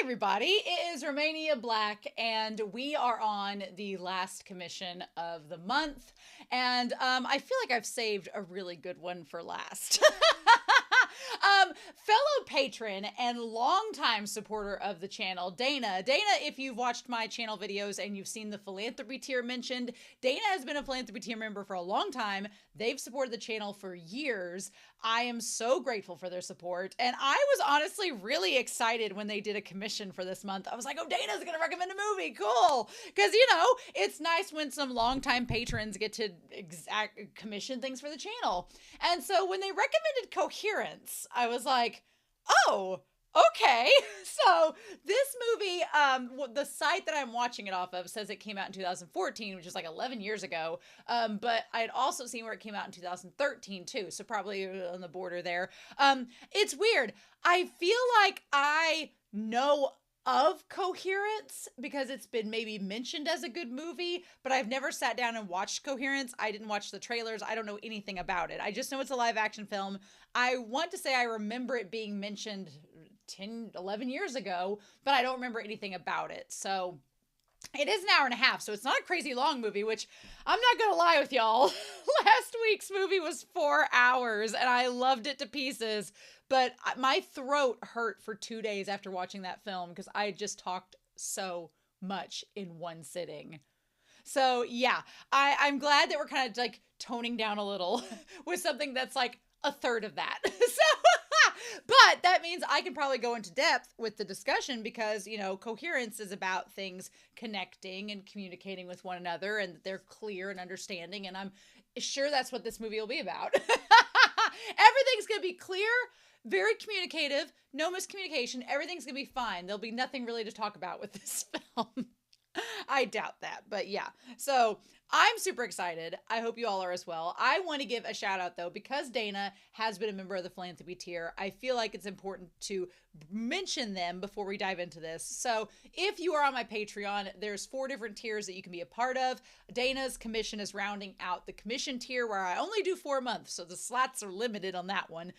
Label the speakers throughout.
Speaker 1: Everybody, it is Romania Black, and we are on the last commission of the month. And I feel like I've saved a really good one for last. Fellow patron and longtime supporter of the channel, Dana. Dana, if you've watched my channel videos and you've seen the philanthropy tier mentioned, Dana has been a philanthropy tier member for a long time. They've supported the channel for years. I am so grateful for their support. And I was honestly really excited when they did a commission for this month. I was like, oh, Dana's going to recommend a movie. Cool. Because, it's nice when some longtime patrons get to commission things for the channel. And so when they recommended Coherence, I was like, oh, okay. So this movie, the site that I'm watching it off of says it came out in 2014, which is like 11 years ago. But I'd also seen where it came out in 2013 too, so probably on the border there. It's weird. I feel like I know of Coherence because it's been maybe mentioned as a good movie, but I've never sat down and watched Coherence. I didn't watch the trailers. I don't know anything about it. I just know it's a live action film. I want to say I remember it being mentioned 10, 11 years ago, but I don't remember anything about it. So it is an hour and a half, so it's not a crazy long movie, which I'm not going to lie with y'all. Last week's movie was 4 hours, and I loved it to pieces. But my throat hurt for 2 days after watching that film because I just talked so much in one sitting. So yeah, I'm glad that we're kind of like toning down a little with something that's like a third of that. But that means I can probably go into depth with the discussion because, coherence is about things connecting and communicating with one another and they're clear and understanding. And I'm sure that's what this movie will be about. Everything's going to be clear, very communicative, no miscommunication. Everything's going to be fine. There'll be nothing really to talk about with this film. I doubt that, but yeah. So I'm super excited. I hope you all are as well. I want to give a shout out though, because Dana has been a member of the philanthropy tier. I feel like it's important to mention them before we dive into this. So if you are on my Patreon, there's 4 different tiers that you can be a part of. Dana's commission is rounding out the commission tier where I only do 4 months. So the slots are limited on that one.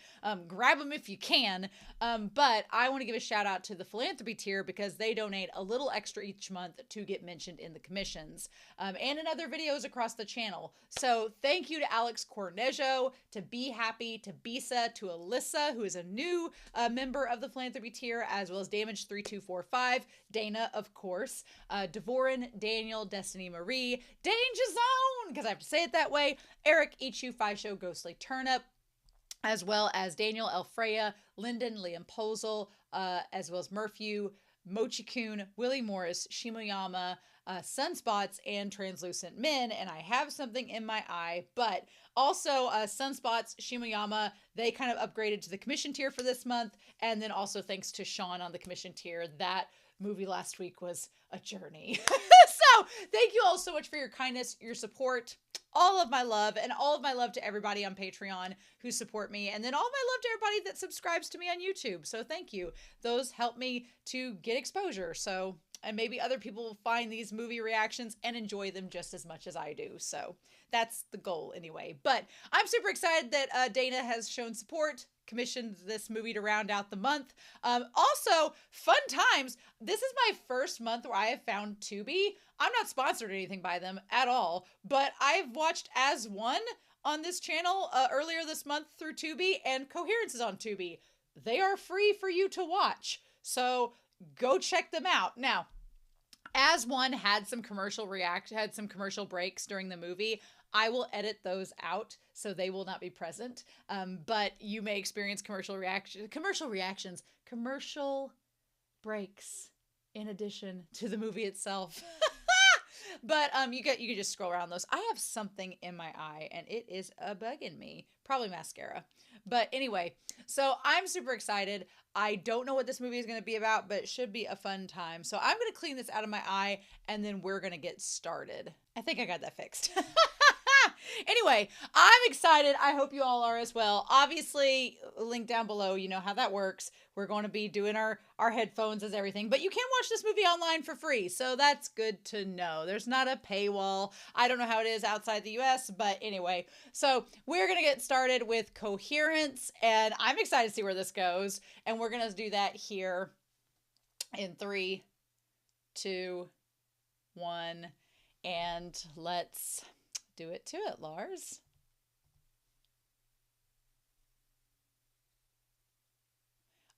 Speaker 1: Grab them if you can. But I want to give a shout out to the philanthropy tier because they donate a little extra each month to get mentioned in the commissions and in other videos across the channel. So thank you to Alex Cornejo, to Be Happy, to Bisa, to Alyssa, who is a new member of the philanthropy tier, as well as Damage3245, Dana, of course, Devorin, Daniel, Destiny Marie, Danger Zone, because I have to say it that way, Eric, Ichu, Show, Ghostly Turnip, as well as Daniel Elfreya, Lyndon, Liam Posel, as well as Murphew, Mochikun, Willie Morris, Shimoyama, Sunspots, and Translucent Men. And I have something in my eye, but also Sunspots, Shimoyama, they kind of upgraded to the commission tier for this month. And then also thanks to Sean on the commission tier, that movie last week was a journey. So thank you all so much for your kindness, your support, all of my love, and all of my love to everybody on Patreon who support me, and then all of my love to everybody that subscribes to me on YouTube. So thank you. Those help me to get exposure. So, and maybe other people will find these movie reactions and enjoy them just as much as I do. So that's the goal anyway. But I'm super excited that Dana has shown support, commissioned this movie to round out the month. Also, fun times. This is my first month where I have found Tubi. I'm not sponsored or anything by them at all, but I've watched As One on this channel earlier this month through Tubi, and Coherence is on Tubi. They are free for you to watch, so go check them out. Now, As One had some commercial breaks during the movie. I will edit those out so they will not be present. But you may experience commercial breaks in addition to the movie itself. But you can just scroll around those. I have something in my eye and it is a bugging me. Probably mascara. But anyway, so I'm super excited. I don't know what this movie is going to be about, but it should be a fun time. So I'm going to clean this out of my eye and then we're going to get started. I think I got that fixed. Anyway, I'm excited. I hope you all are as well. Obviously, link down below. You know how that works. We're going to be doing our headphones as everything. But you can watch this movie online for free. So that's good to know. There's not a paywall. I don't know how it is outside the US. But anyway, so we're going to get started with Coherence. And I'm excited to see where this goes. And we're going to do that here In 3, 2, 1, and let's do it to it, Lars.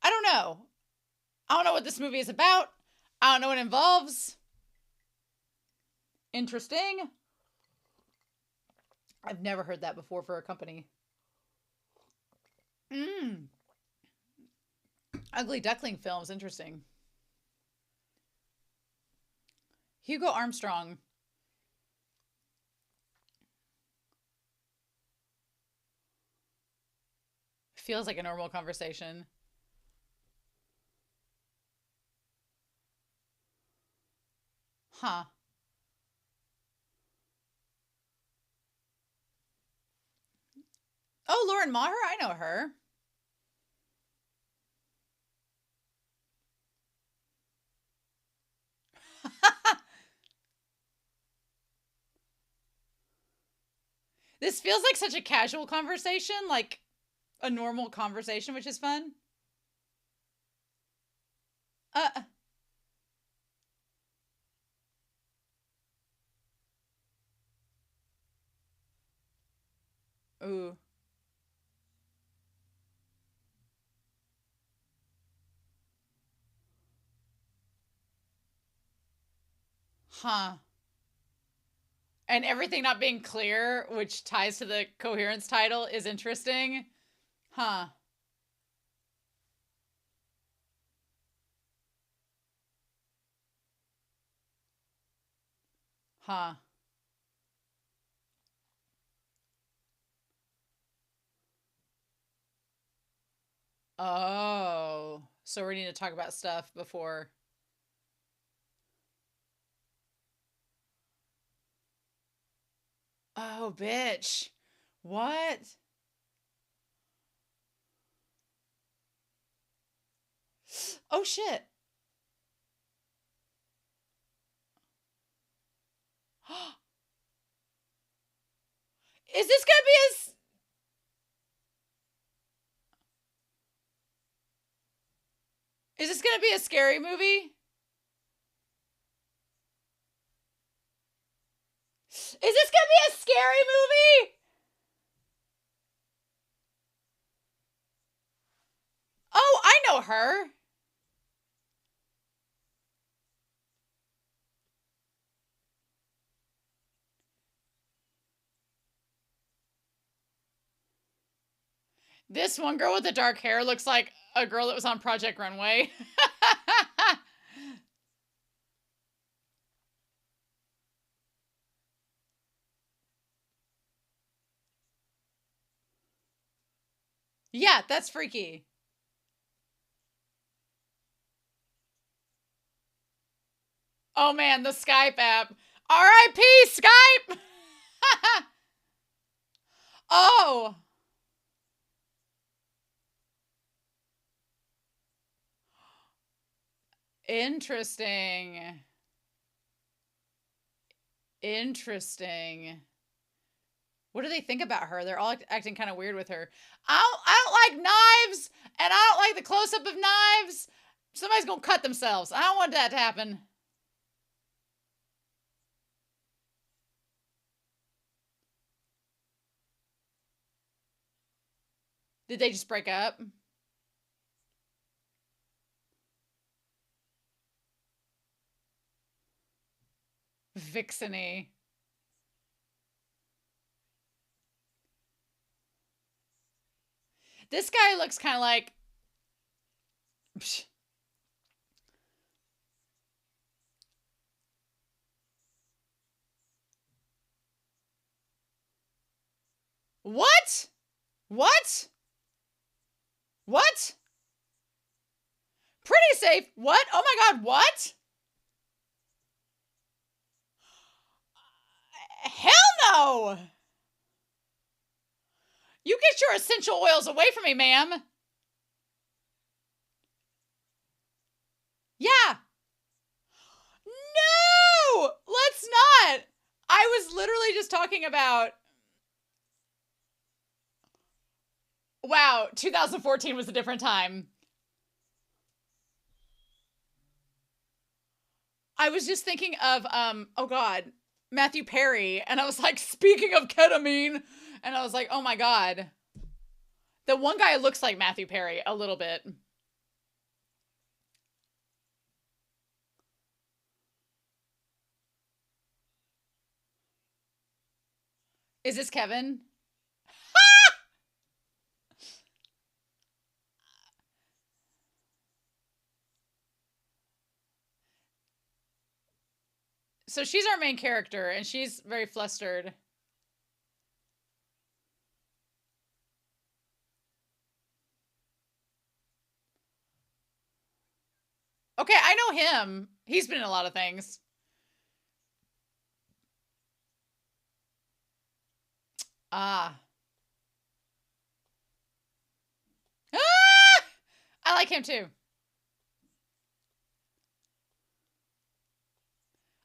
Speaker 1: I don't know. I don't know what this movie is about. I don't know what it involves. Interesting. I've never heard that before for a company. Ugly Duckling films, interesting. Hugo Armstrong. Feels like a normal conversation. Huh. Oh, Lauren Maher? I know her. This feels like such a casual conversation, like a normal conversation, which is fun. Uh. Ooh. Huh. And everything not being clear, which ties to the Coherence title, is interesting. Huh. Huh. Oh. So we need to talk about stuff before. Oh, bitch. What? Oh, shit. Is this gonna be Is this gonna be a scary movie? Is this gonna be a scary movie? Oh, I know her. This one girl with the dark hair looks like a girl that was on Project Runway. Yeah, that's freaky. Oh man, the Skype app. R.I.P. Skype. Oh. Interesting. Interesting. What do they think about her? They're all acting kind of weird with her. I don't like knives, and I don't like the close up of knives. Somebody's gonna cut themselves. I don't want that to happen. Did they just break up? Vixeny. This guy looks kind of like. Psh. What? What? What? Pretty safe. What? Oh my god, what? Hell no! You get your essential oils away from me, ma'am. Yeah. No! Let's not. I was literally just talking about. Wow, 2014 was a different time. I was just thinking of oh god, Matthew Perry, and I was like, speaking of ketamine, and I was like, oh my god. The one guy looks like Matthew Perry a little bit. Is this Kevin? So she's our main character, and she's very flustered. Okay, I know him. He's been in a lot of things. Ah. Ah! I like him too.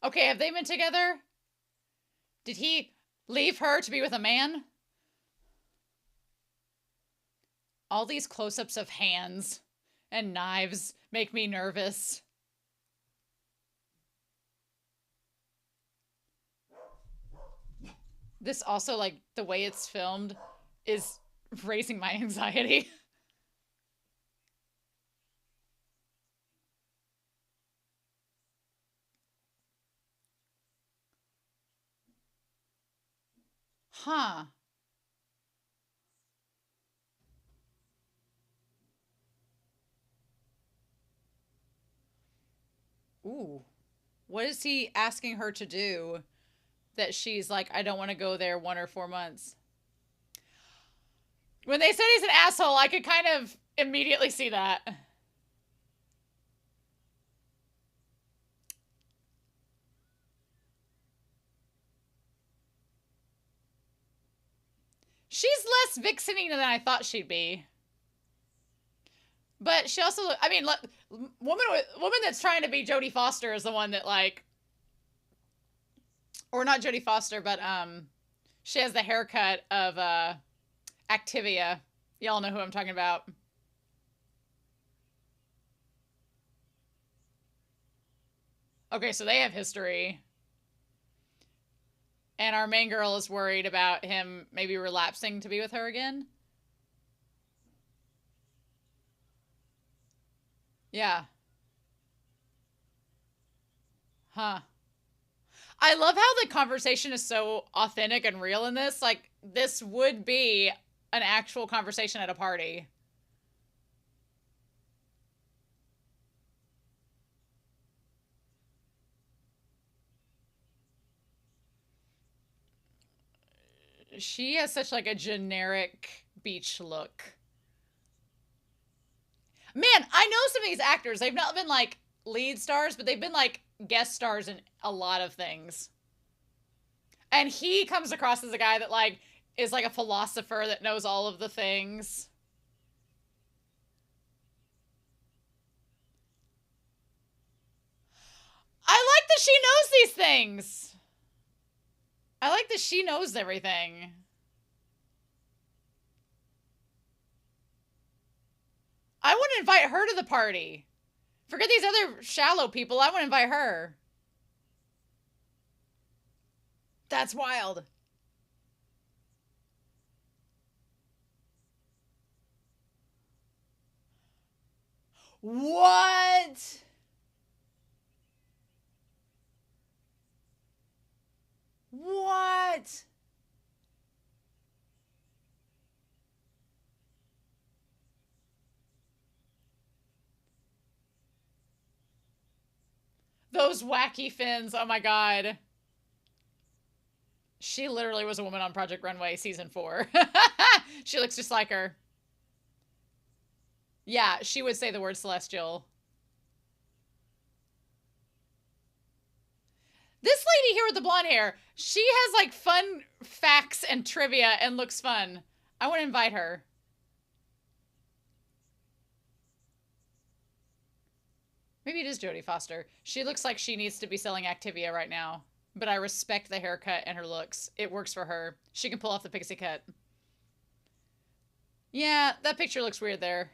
Speaker 1: Okay, have they been together? Did he leave her to be with a man? All these close-ups of hands and knives make me nervous. This also, like, the way it's filmed is raising my anxiety. Huh. Ooh. What is he asking her to do that she's like, I don't want to go there 1 or 4 months? When they said he's an asshole, I could kind of immediately see that. She's less vixening than I thought she'd be. But she also, I mean, woman that's trying to be Jodie Foster is the one that, like, or not Jodie Foster, but she has the haircut of Activia. Y'all know who I'm talking about. Okay, so they have history. And our main girl is worried about him maybe relapsing to be with her again. Yeah. Huh. I love how the conversation is so authentic and real in this. Like, this would be an actual conversation at a party. She has such, like, a generic beach look. Man, I know some of these actors. They've not been, like, lead stars, but they've been, like, guest stars in a lot of things. And he comes across as a guy that, like, is like a philosopher that knows all of the things. I like that she knows these things. I like that she knows everything. I want to invite her to the party. Forget these other shallow people. I want to invite her. That's wild. What? What? Those wacky fins. Oh my god. She literally was a woman on Project Runway season 4. She looks just like her. Yeah, she would say the word celestial. This lady here with the blonde hair, she has like fun facts and trivia and looks fun. I want to invite her. Maybe it is Jodie Foster. She looks like she needs to be selling Activia right now. But I respect the haircut and her looks. It works for her. She can pull off the pixie cut. Yeah, that picture looks weird there.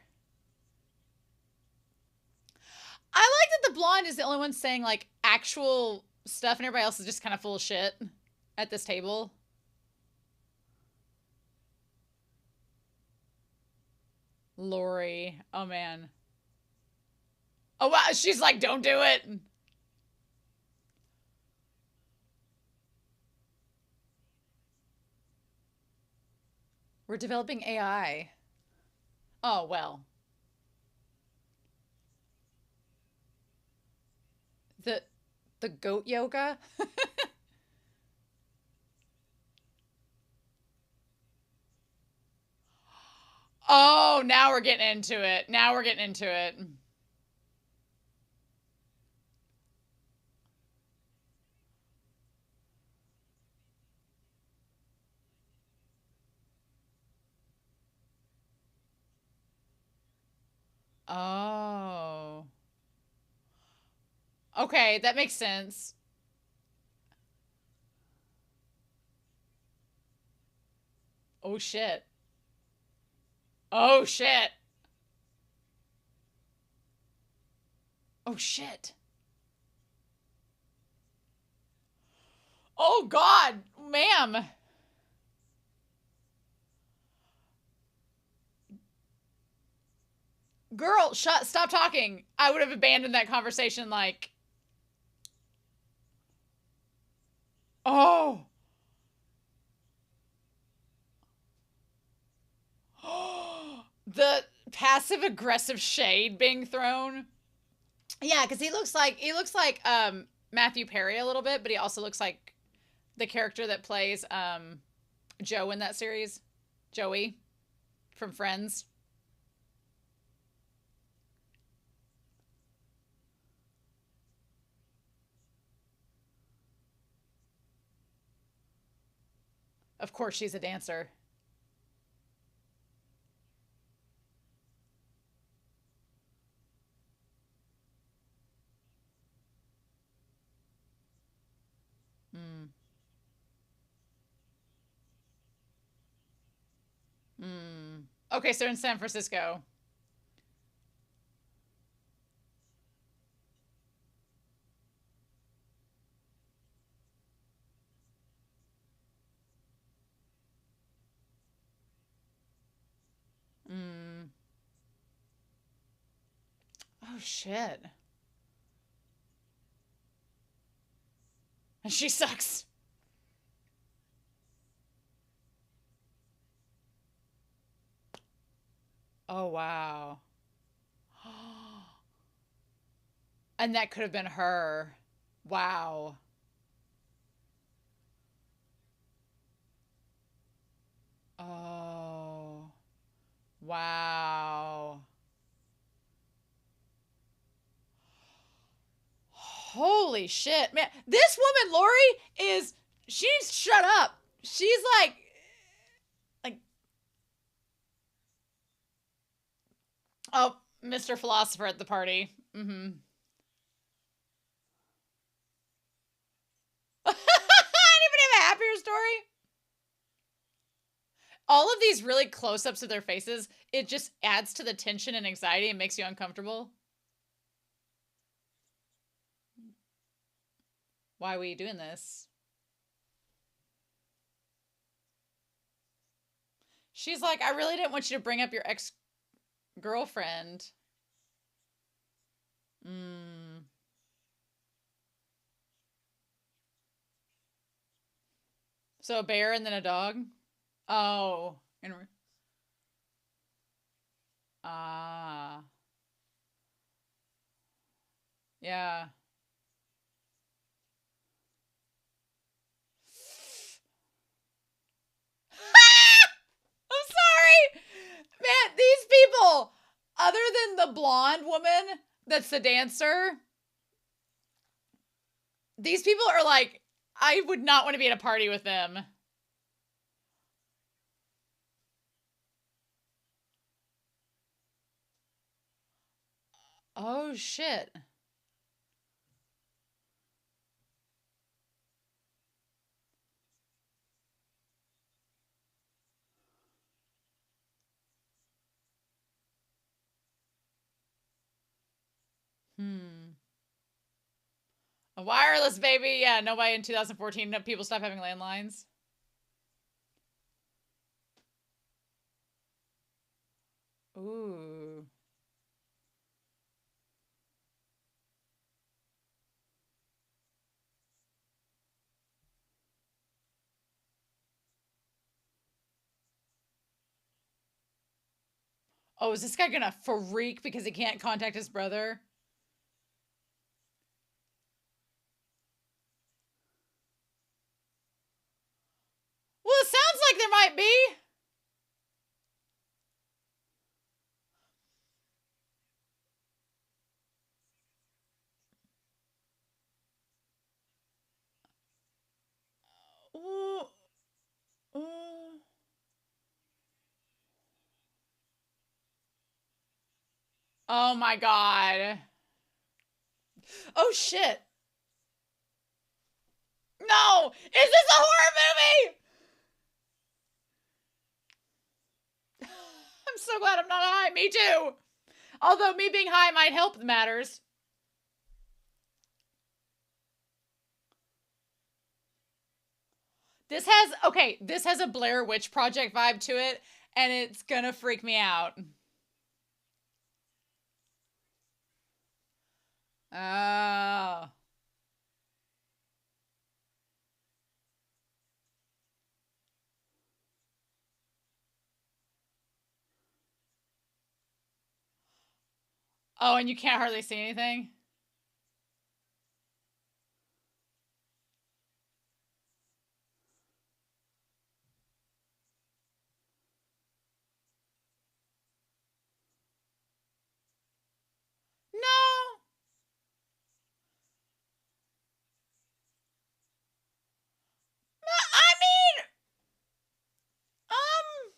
Speaker 1: I like that the blonde is the only one saying like actual stuff and everybody else is just kind of full of shit at this table. Lori. Oh man. Oh wow, she's like, don't do it. We're developing AI. Oh well. The the goat yoga? Oh, now we're getting into it. Now we're getting into it. Oh. Okay, that makes sense. Oh shit. Oh shit. Oh shit. Oh god, ma'am. Girl, stop talking. I would have abandoned that conversation like, oh. The passive aggressive shade being thrown. Yeah, cuz he looks like Matthew Perry a little bit, but he also looks like the character that plays Joe in that series. Joey from Friends. Of course she's a dancer. Mm. Mm. Okay, so in San Francisco. Mm. Oh shit. And she sucks. Oh wow. And that could have been her. Wow. Oh. Wow. Holy shit, man. This woman, Lori, is she's shut up. She's like oh, Mr. Philosopher at the party. Mm-hmm. Anybody have a happier story? All of these really close ups of their faces, it just adds to the tension and anxiety and makes you uncomfortable. Why were you doing this? She's like, I really didn't want you to bring up your ex girlfriend. Mm. So a bear and then a dog? Oh. And, ah. Yeah. I'm sorry. Man, these people, other than the blonde woman that's the dancer, these people are like, I would not want to be at a party with them. Oh, shit. A wireless, baby. Yeah, nobody in 2014. No, people stopped having landlines. Ooh. Oh, is this guy gonna freak because he can't contact his brother? Well, it sounds like there might be. Ooh. Ooh. Oh my god. Oh shit. No! Is this a horror movie? I'm so glad I'm not high. Me too. Although me being high might help matters. This has a Blair Witch Project vibe to it, and it's gonna freak me out. Oh. Oh, and you can't hardly see anything? No. I mean, um,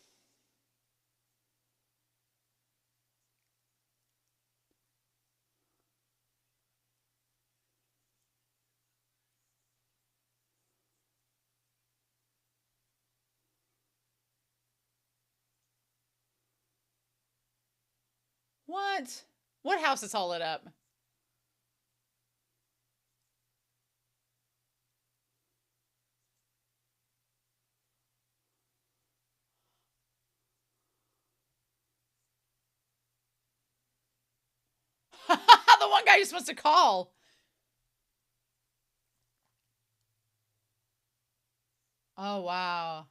Speaker 1: what? What house is all lit up? The one guy you're supposed to call. Oh, wow.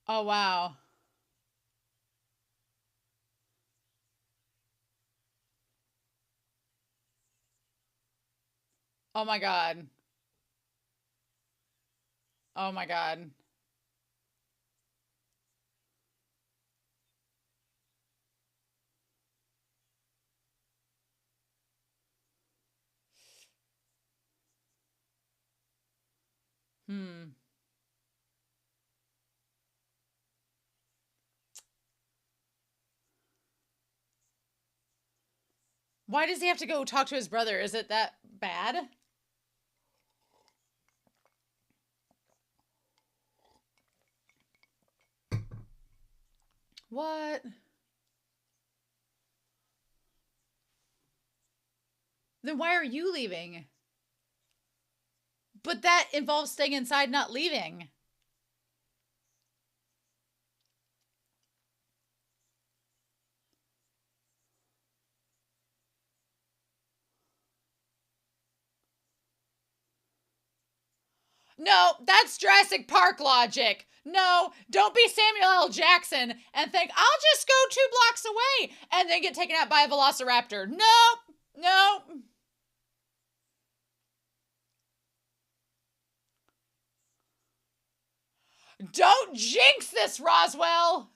Speaker 1: Oh, wow. Oh, my God. Oh, my God. Hmm. Why does he have to go talk to his brother? Is it that bad? What? Then why are you leaving? But that involves staying inside, not leaving. No, that's Jurassic Park logic. No, don't be Samuel L. Jackson and think, I'll just go 2 blocks away and then get taken out by a velociraptor. Nope. Nope. Don't jinx this, Roswell.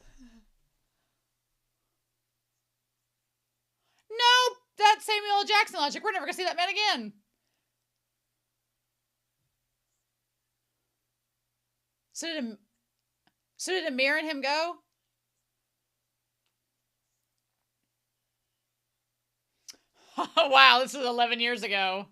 Speaker 1: Nope. That's Samuel L. Jackson logic. We're never going to see that man again. So did Amir and him go? Oh, wow. This was 11 years ago.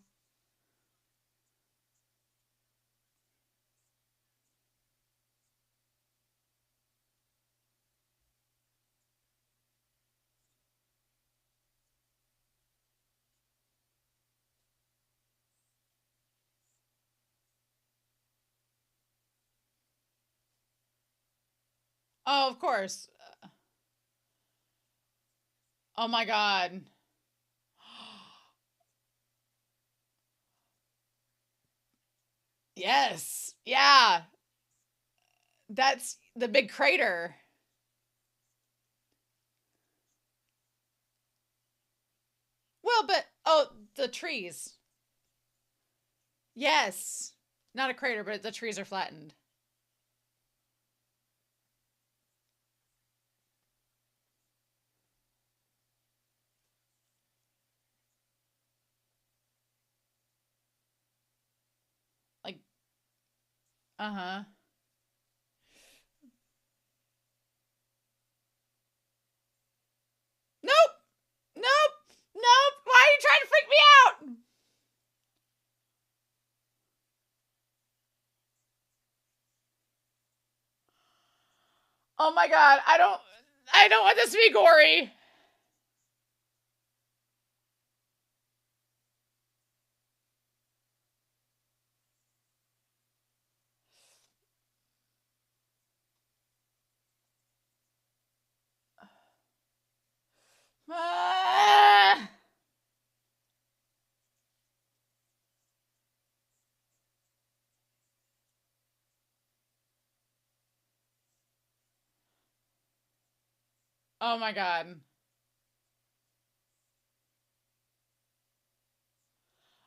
Speaker 1: Oh, of course. Oh my God. Yes. Yeah. That's the big crater. Well, but oh, the trees. Yes. Not a crater, but the trees are flattened. Like, uh-huh. Nope. Nope. Nope. Why are you trying to freak me out? Oh my God. I don't want this to be gory. Ah. Oh my God.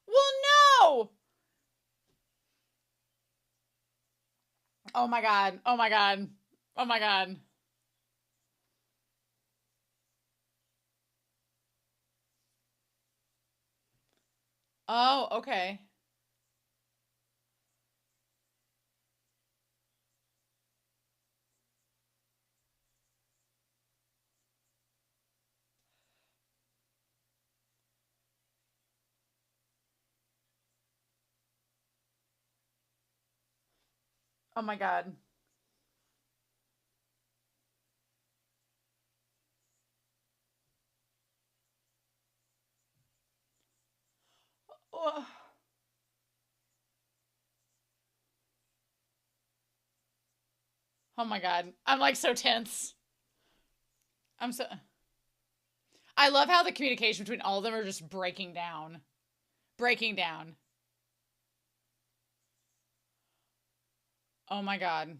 Speaker 1: Well, no. Oh my God. Oh my God. Oh my God. Oh, okay. Oh my God. Oh, oh my God. I'm like so tense. I'm so. I love how the communication between all of them are just breaking down. Breaking down. Oh my God.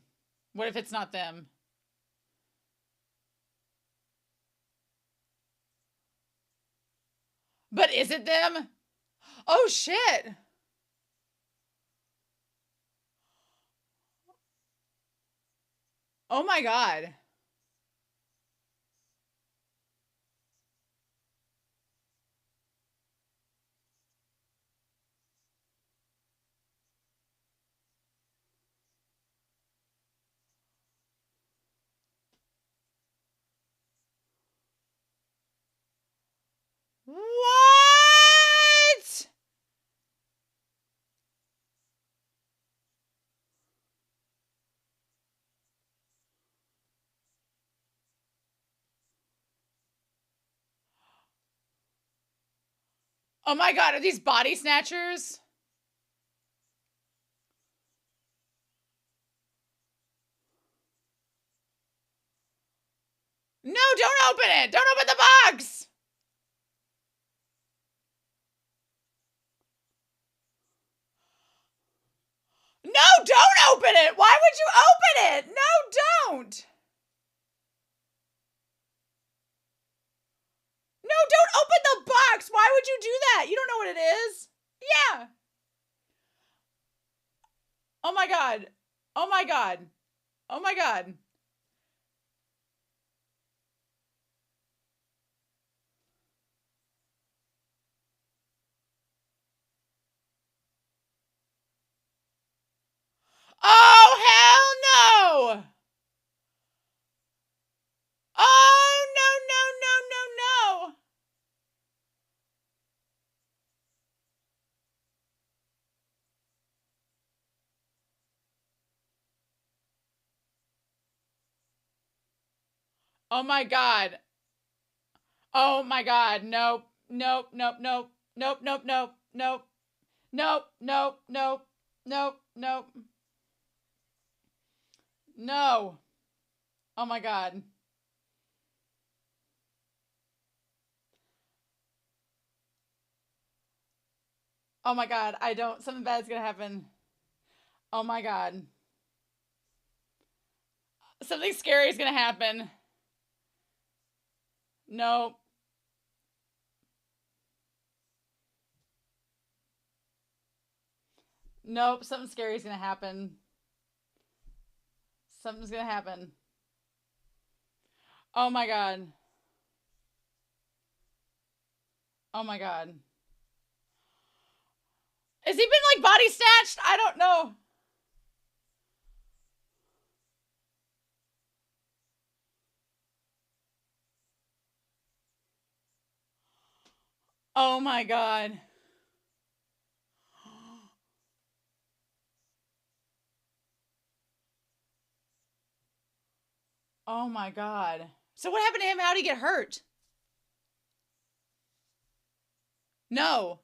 Speaker 1: What if it's not them? But is it them? Oh shit. Oh my God. What? Oh my God. Are these body snatchers? No, don't open it. Don't open the box. No, don't open it. Why would you open it? No, don't. No, don't open the box. Why would you do that? You don't know what it is. Yeah. Oh my God. Oh my God. Oh my God. Oh, hell no. Oh, no, no, no, no, no. Oh my God. Oh my God. Nope. Nope. Nope. Nope. Nope. Nope. Nope. Nope. Nope. Nope. Nope. Nope. Nope. No. Oh my god. Oh my god. I don't. Something bad's gonna happen. Oh my god. Something scary is gonna happen. Nope. Nope. Something scary is gonna happen. Something's gonna happen. Oh my god. Oh my god. Has he been like body snatched? I don't know. Oh my god. Oh my god. So what happened to him? How'd he get hurt? No.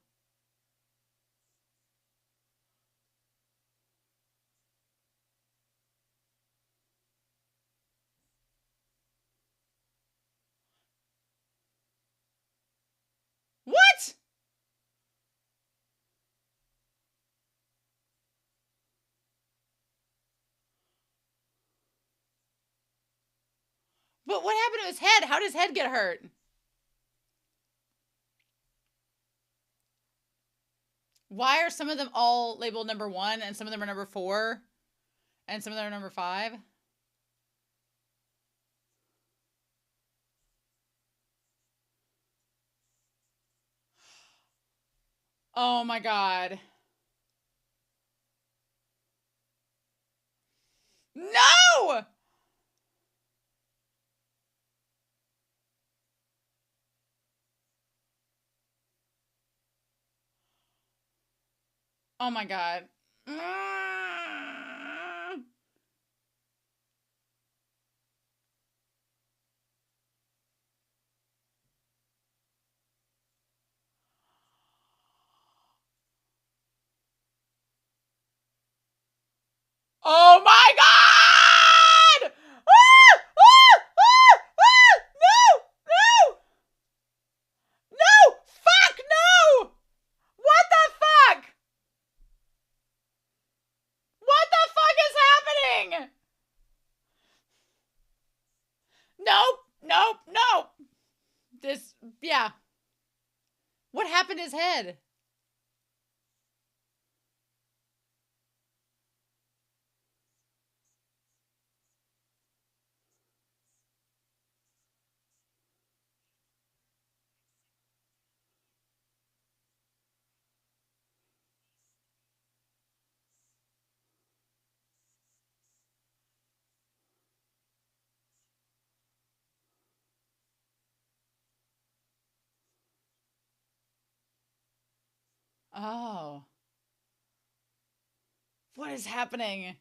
Speaker 1: What? But what happened to his head? How did his head get hurt? Why are some of them all labeled number 1 and some of them are number 4 and some of them are number 5? Oh my god. No! Oh my god. Oh my god! Ah! Ah! Ah! Ah! No! No! No! Fuck no! What the fuck? What the fuck is happening? Nope. Nope. Nope. This, yeah. What happened to his head? Oh. What is happening?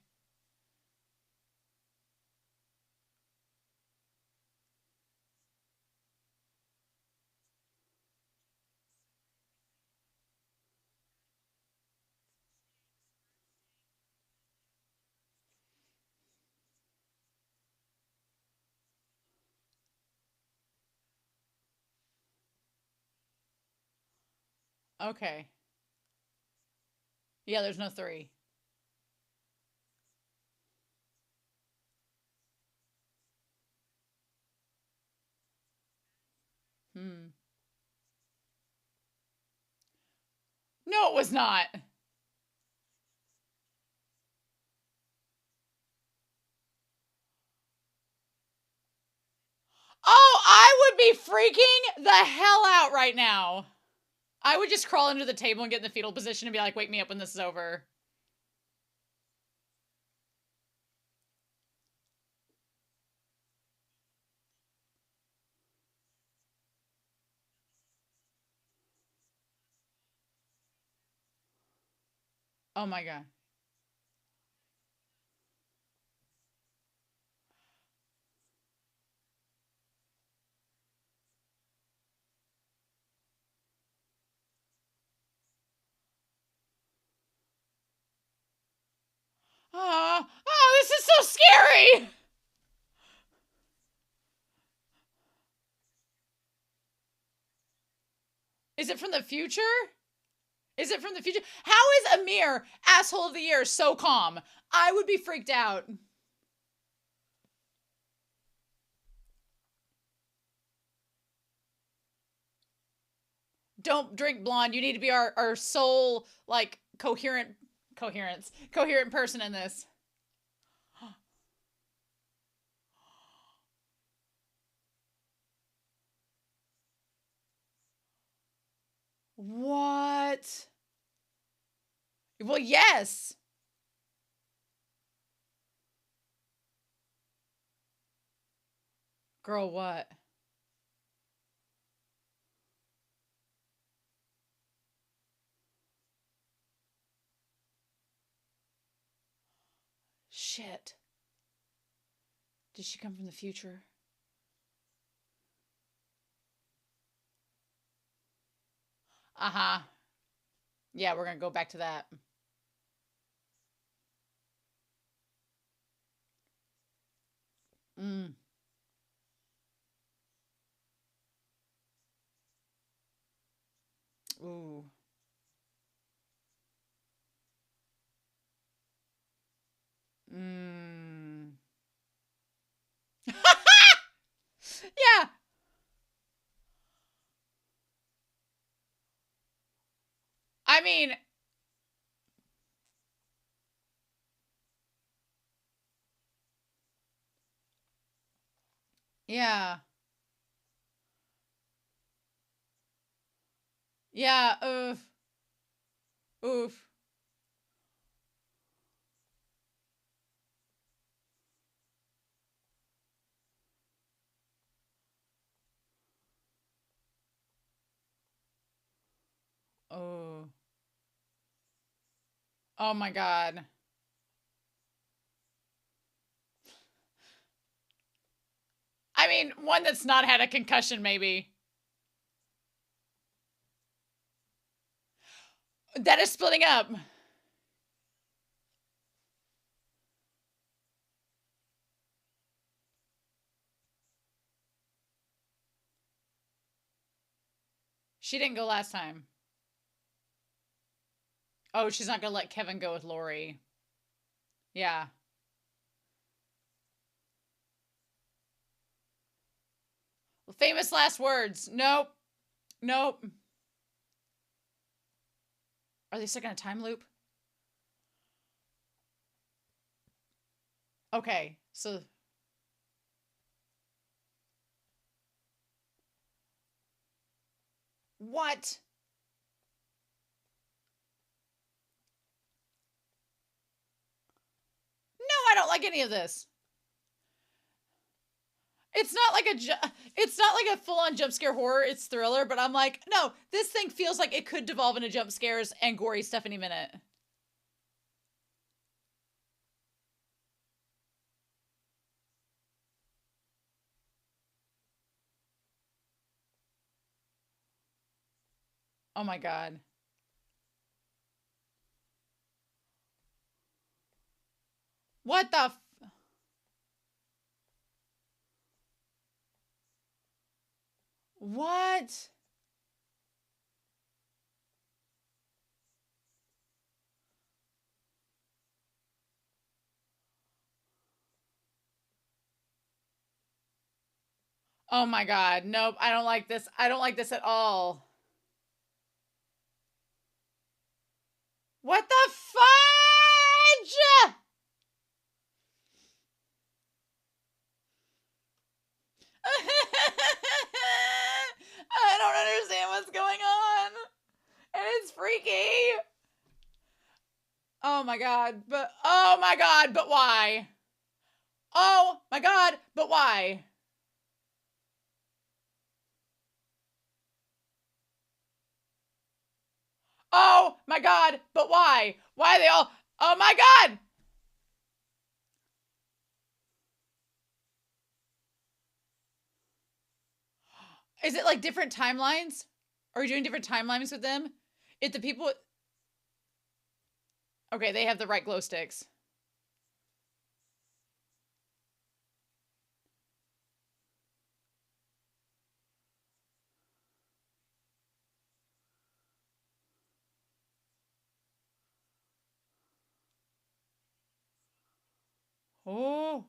Speaker 1: Okay. Yeah, there's no 3. Hmm. No, it was not. Oh, I would be freaking the hell out right now. I would just crawl under the table and get in the fetal position and be like, wake me up when this is over. Oh my god. Oh, this is so scary. Is it from the future? Is it from the future? How is Amir, asshole of the year, so calm? I would be freaked out. Don't drink blonde. You need to be our sole, like, coherent person in this. What? Well, yes. Girl, what? Shit. Did she come from the future? Uh-huh. Yeah, we're gonna go back to that. Mm. Ooh. Mm. Yeah. I mean, yeah. Yeah. Oof. Oof. Oh. Oh my God. I mean, one that's not had a concussion, maybe. That is splitting up. She didn't go last time. Oh, she's not gonna let Kevin go with Lori. Yeah. Famous last words. Nope. Nope. Are they stuck in a time loop? Okay. So what? No, I don't like any of this. It's not like it's not like a full-on jump scare horror, it's thriller, but I'm like, no, this thing feels like it could devolve into jump scares and gory stuff any minute. Oh my God. What the what? Oh my God. Nope, I don't like this. I don't like this at all. What the fudge? I don't understand what's going on. And it's freaky. Oh my God. But oh my God, but why? Oh my God, but why? Oh my God, but why? Why are they all? Oh my God! Is it like different timelines? Are we doing different timelines with them? If the people. Okay, they have the right glow sticks. Oh.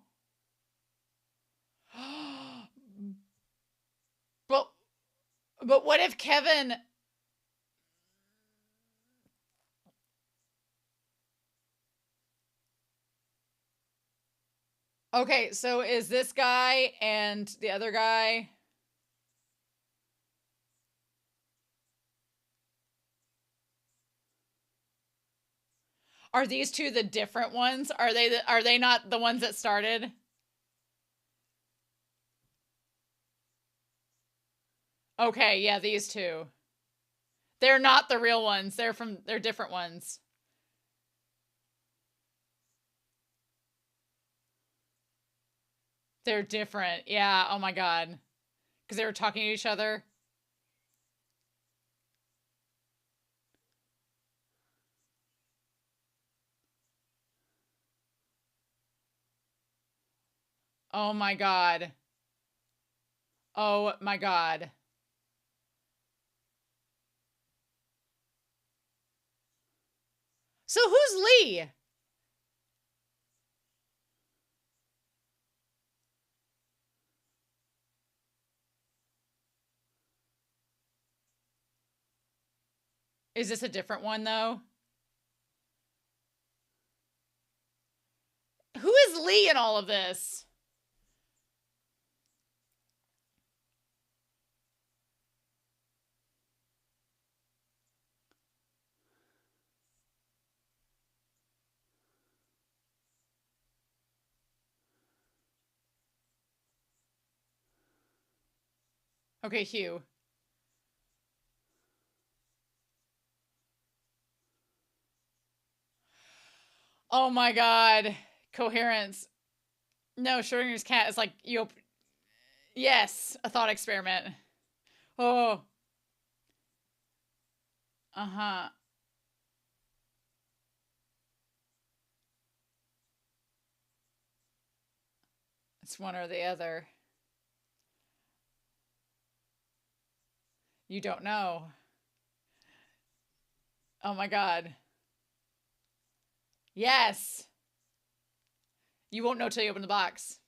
Speaker 1: But what if Kevin... Okay, so is this guy and the other guy... Are these two the different ones? Are they not the ones that started? Okay, yeah, these two. They're not the real ones. They're different ones. They're different. Yeah, oh my god. Because they were talking to each other. Oh my god. Oh my god. So who's Lee? Is this a different one though? Who is Lee in all of this? Okay, Hugh. Oh my god. Coherence. No, Schrodinger's cat is like, yes, a thought experiment. Oh. Uh-huh. It's one or the other. You don't know. Oh my god. Yes. You won't know till you open the box.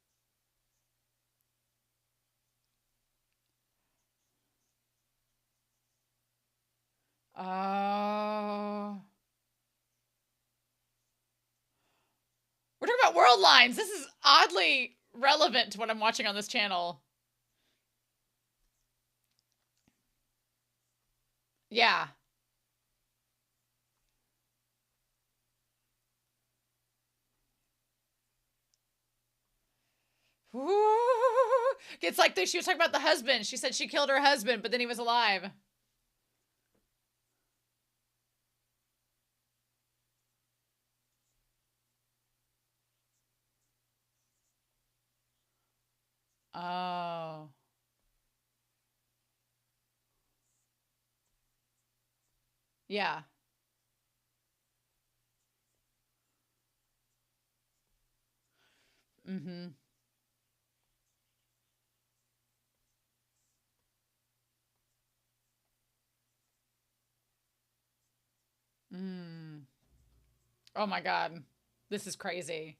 Speaker 1: Oh. We're talking about world lines. This is oddly relevant to what I'm watching on this channel. Yeah. Ooh. It's like she was talking about the husband. She said she killed her husband, but then he was alive. Oh. Yeah. Mm-hmm. Mm. Oh my god. This is crazy.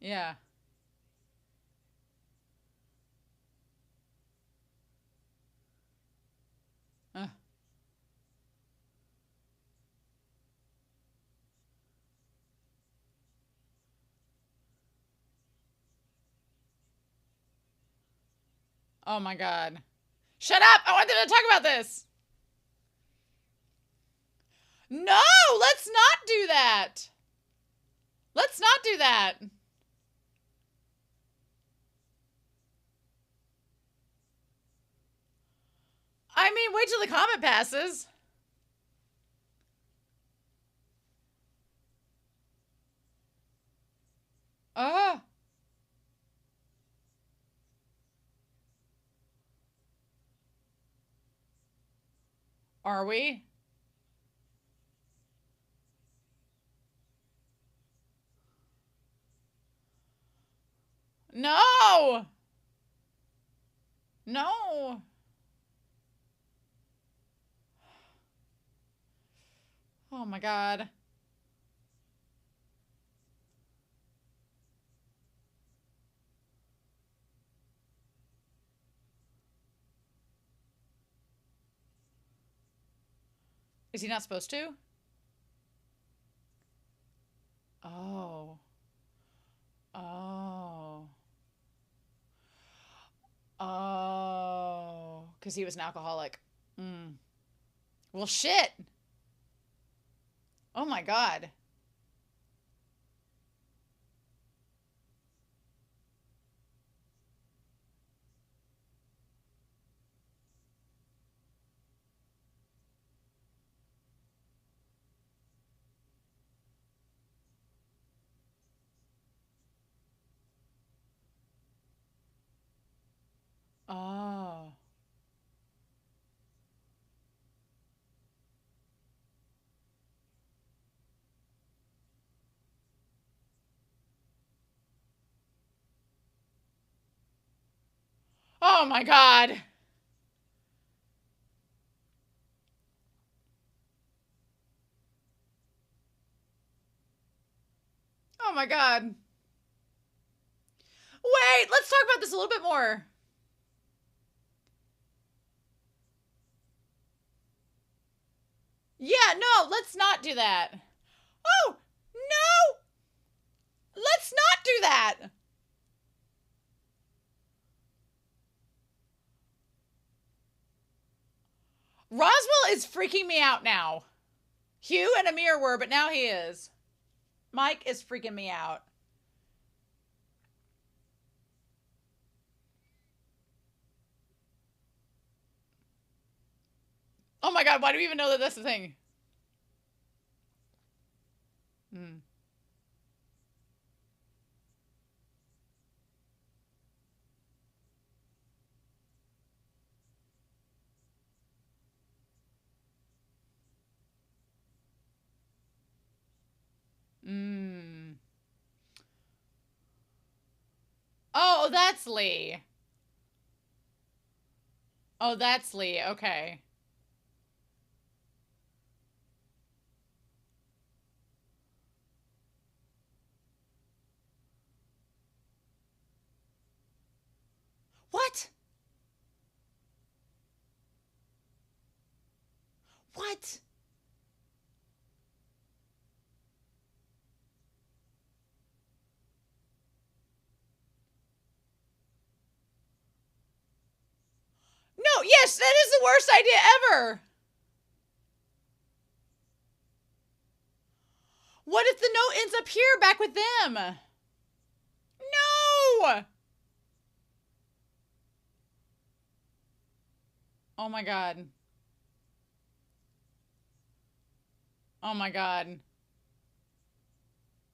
Speaker 1: Yeah. Uh. Oh my god. Shut up! I want them to talk about this! No! Let's not do that! Let's not do that! I mean, wait till the comet passes. Oh. Are we? No! No! Oh my god. Is he not supposed to? Oh. Oh. Oh. Because he was an alcoholic. Mm. Well, shit. Oh my God. Oh. Oh my God. Oh my God. Wait, let's talk about this a little bit more. Yeah, no, let's not do that. Oh, no! Let's not do that! Roswell is freaking me out now. Hugh and Amir were, but now he is. Mike is freaking me out. Oh my God, why do we even know that that's the thing? Hmm. Mm. Oh, that's Lee. Oh, that's Lee. Okay. What? What? No, yes, that is the worst idea ever. What if the note ends up here back with them? No! Oh my God. Oh my God.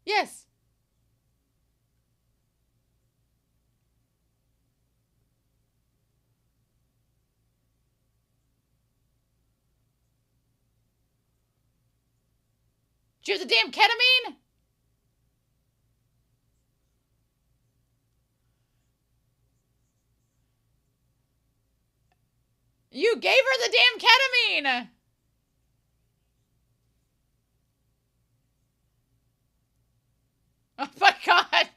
Speaker 1: Yes. Do you have the damn ketamine? You gave her the damn ketamine. Oh my God.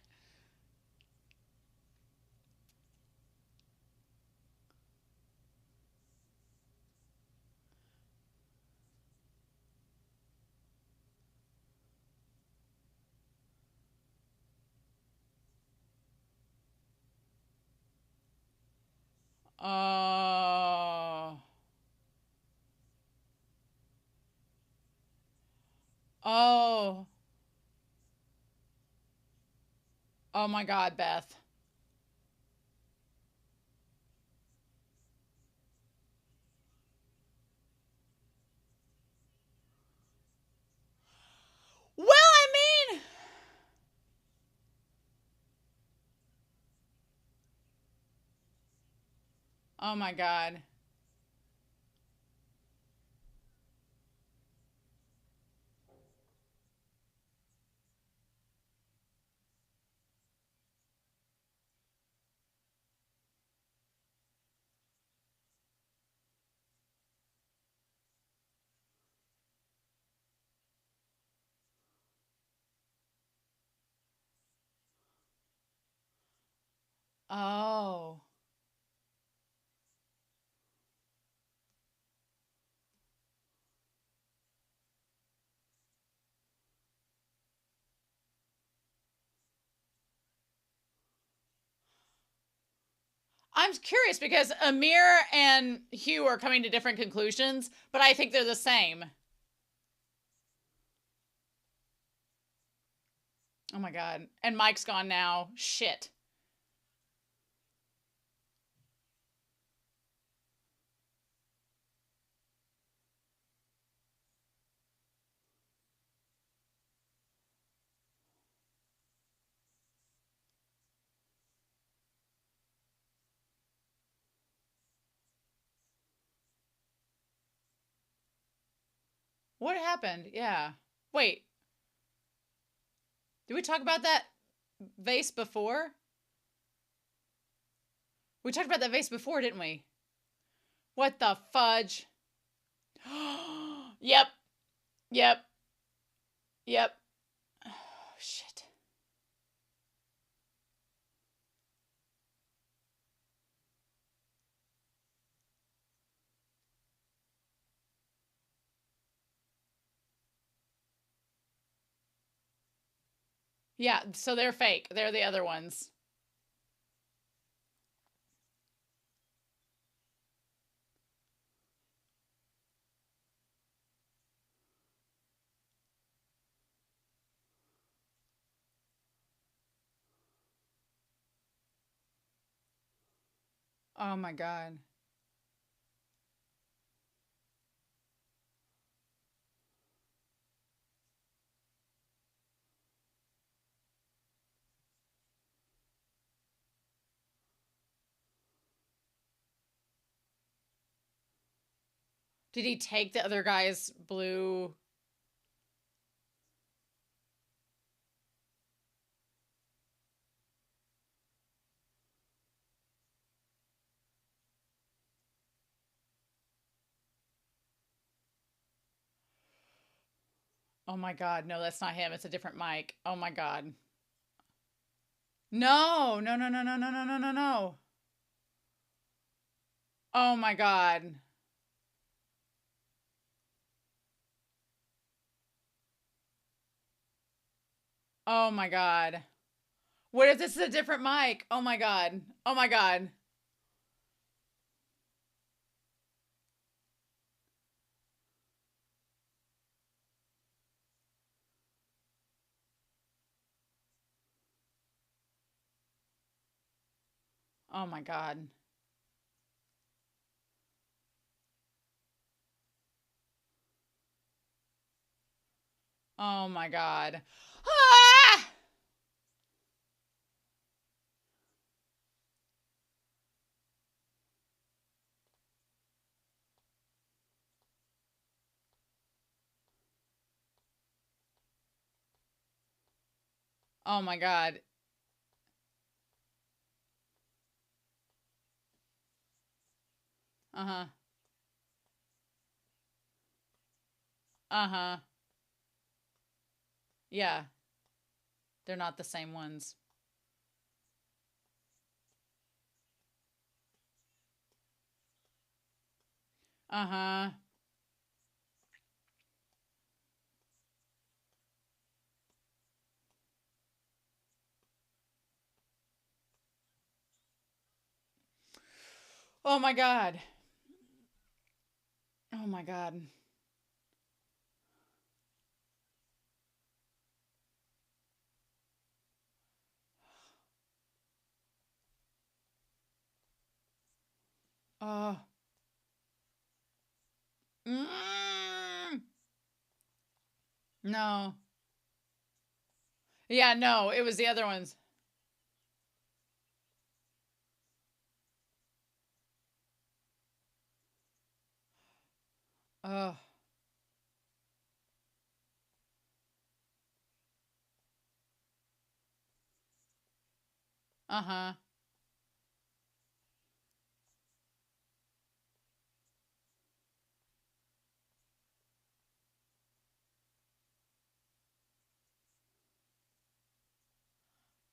Speaker 1: Oh. Oh. Oh my God, Beth. Well, I mean, oh my God. Oh. I'm curious because Amir and Hugh are coming to different conclusions, but I think they're the same. Oh my God. And Mike's gone now. Shit. What happened? Yeah. Wait. Did we talk about that vase before? We talked about that vase before, didn't we? What the fudge? Yep. Yep. Yep. Oh, shit. Yeah, so they're fake. They're the other ones. Oh my God. Did he take the other guy's blue? Oh my God. No, that's not him. It's a different mic. Oh my God. No, no, no, no, no, no, no, no, no, no. Oh my God. Oh my God. What if this is a different mic? Oh my God. Oh my God. Oh my God. Oh my God. Ah! Oh my God. Uh-huh. Uh-huh. Yeah. They're not the same ones. Uh-huh. Oh my God. Oh my God. Oh. Mm. No. Yeah, no, it was the other ones. Oh. Uh-huh.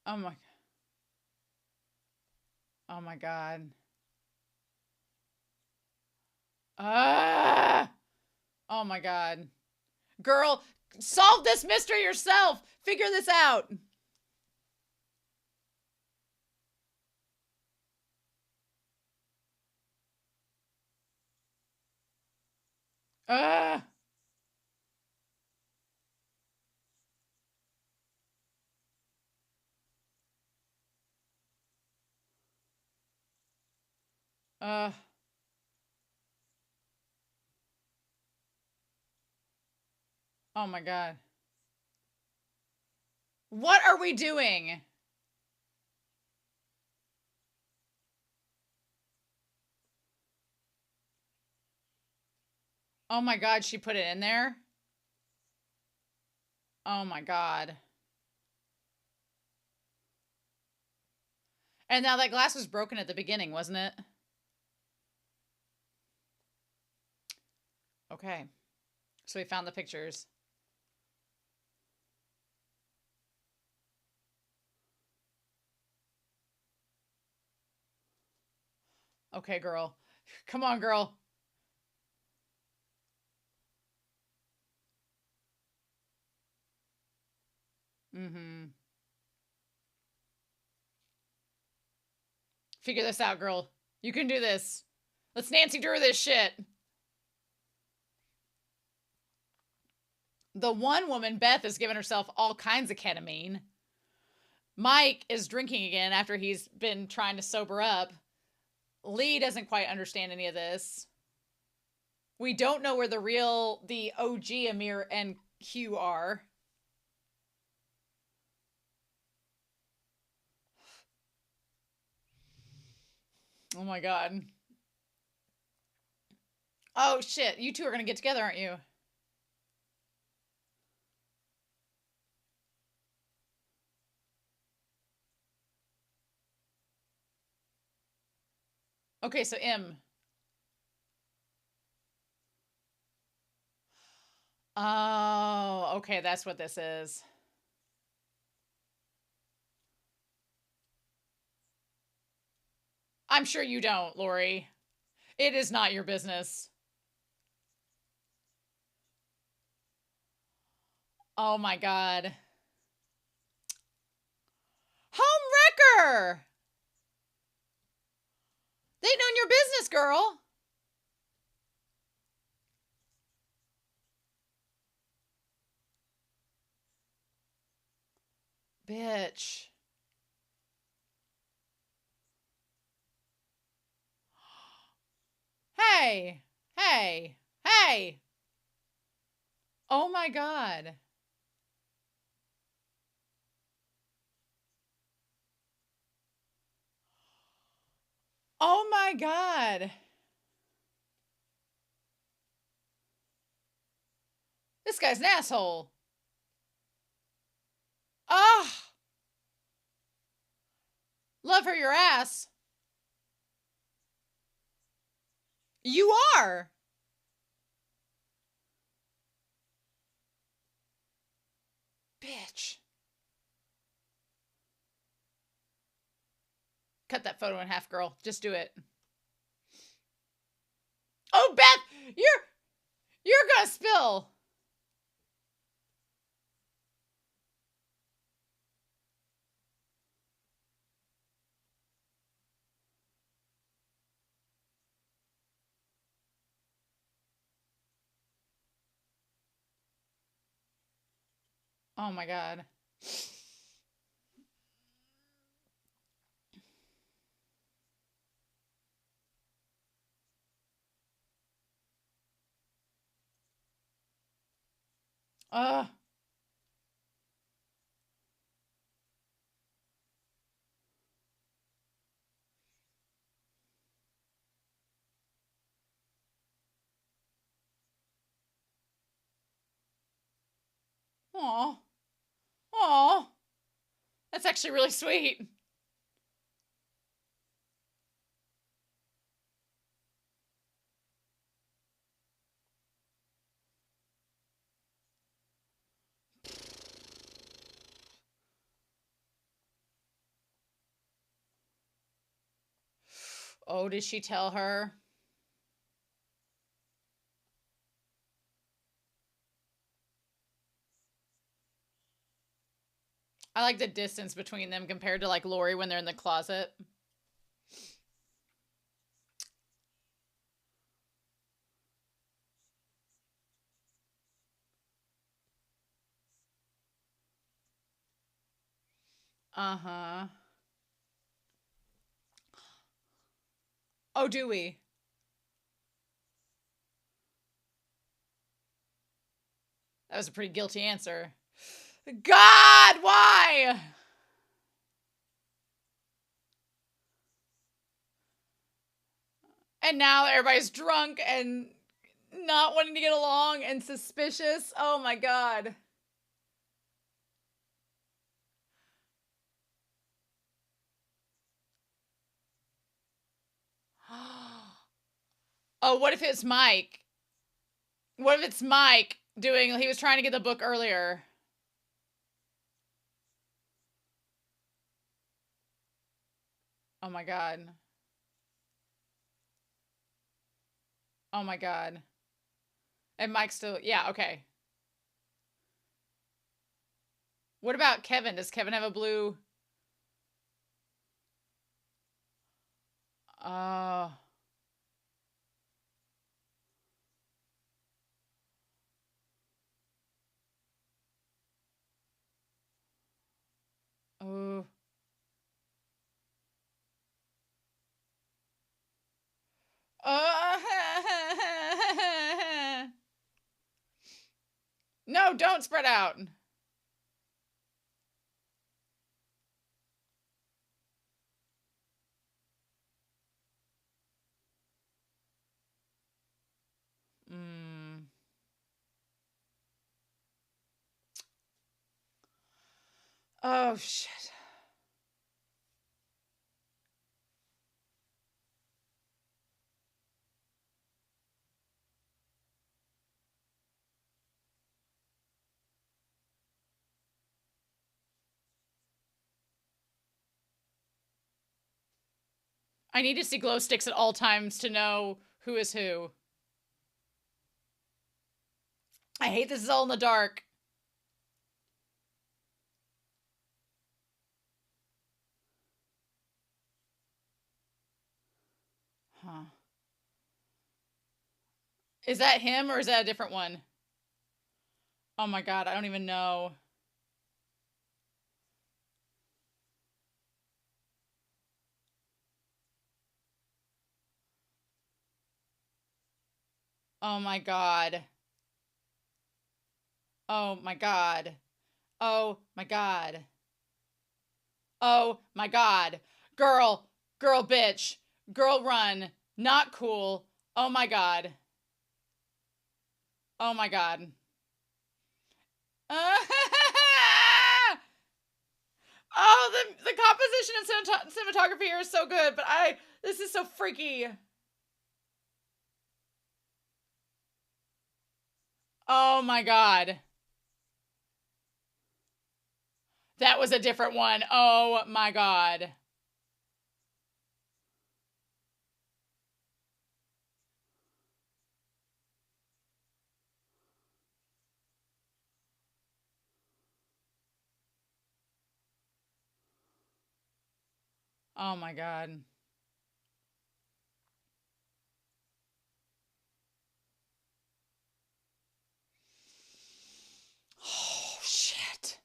Speaker 1: Oh my. Oh my God. Ah! Oh my God. Girl, solve this mystery yourself. Figure this out. Ugh. Ugh. Oh my God. What are we doing? Oh my God, she put it in there? Oh my God. And now that glass was broken at the beginning, wasn't it? Okay. So we found the pictures. Okay, girl. Come on, girl. Mm-hmm. Figure this out, girl. You can do this. Let's Nancy Drew this shit. The one woman, Beth, has given herself all kinds of ketamine. Mike is drinking again after he's been trying to sober up. Lee doesn't quite understand any of this. We don't know where the OG Amir and Hugh are. Oh my God. Oh shit, you two are gonna get together, aren't you? Okay, so M. Oh, okay, that's what this is. I'm sure you don't, Lori. It is not your business. Oh my God. Home wrecker! They known your business, girl. Bitch. Hey, hey, hey. Oh my God. Oh my God. This guy's an asshole. Ah, love her your ass. You are. Bitch. Cut that photo in half, girl. Just do it. Oh, Beth, you're gonna spill. Oh my God. Ugh. Aw. Aw. That's actually really sweet. Oh, did she tell her? I like the distance between them compared to like Lori when they're in the closet. Uh-huh. Oh, do we? That was a pretty guilty answer. God, why? And now everybody's drunk and not wanting to get along and suspicious. Oh my God. Oh, what if it's Mike? What if it's Mike doing, he was trying to get the book earlier. Oh my God. Oh my God. And Mike's still, yeah, okay. What about Kevin? Does Kevin have a blue? Oh. Oh. Oh. No, don't spread out. Mm. Oh, shit. I need to see glow sticks at all times to know who is who. I hate this is all in the dark. Huh. Is that him or is that a different one? Oh my God, I don't even know. Oh my God. Oh my God. Oh my God. Oh my God. Girl, girl, bitch. Girl, run. Not cool. Oh my God. Oh my God. Oh, the composition and cinematography here is so good, but this is so freaky. Oh my God. That was a different one. Oh my God. Oh my God. Oh, shit.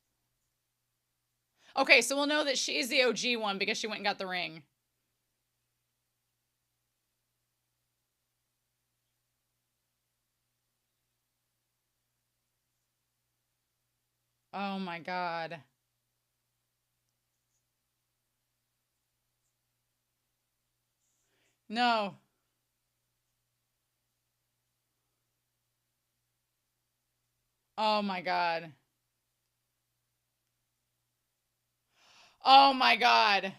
Speaker 1: Okay, so we'll know that she's the OG one because she went and got the ring. Oh my God. No. Oh my God. Oh my God.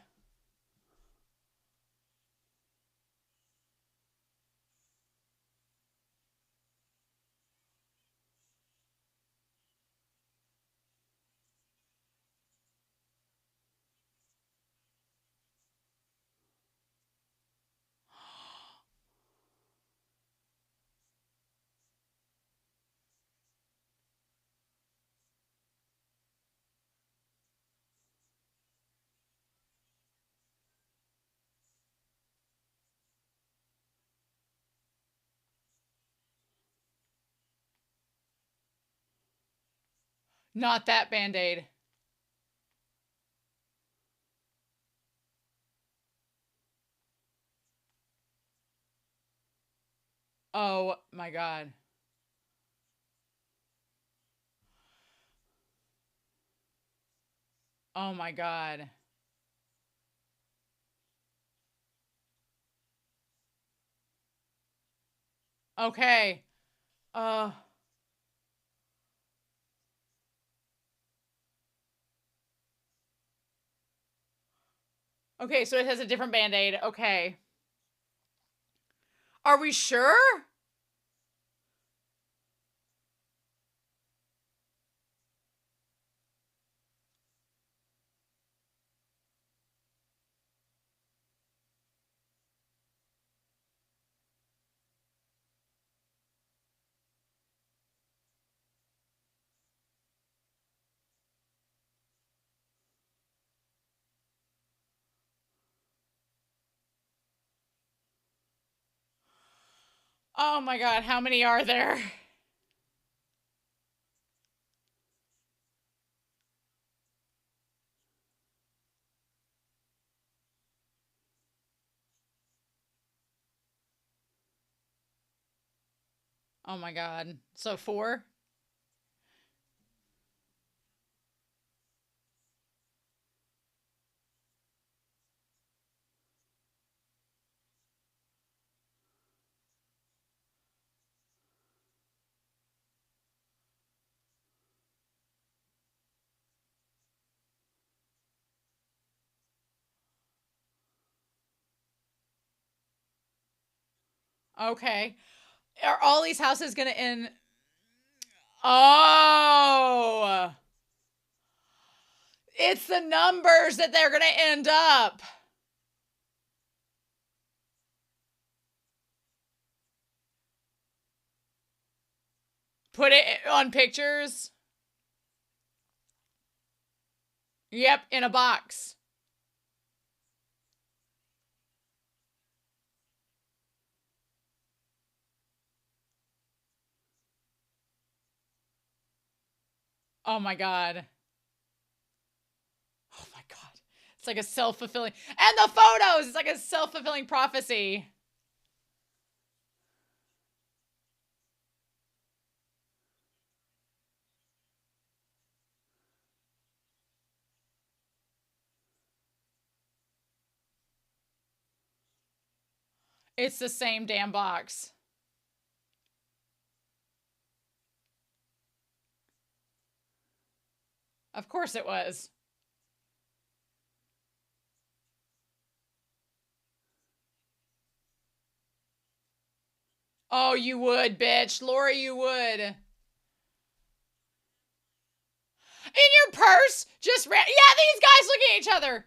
Speaker 1: Not that band-aid. Oh my God. Oh my God. Okay. Uh, okay, so it has a different band-aid. Okay. Are we sure? Oh my God, how many are there? Oh my God. So 4? Okay. Are all these houses gonna end? Oh, it's the numbers that they're gonna end up. Put it on pictures. Yep, in a box. Oh my God. Oh my God. It's like a self-fulfilling. And the photos! It's like a self-fulfilling prophecy. It's the same damn box. Of course it was. Oh, you would, bitch. Lori, you would. In your purse? Just ran. Yeah, these guys looking at each other.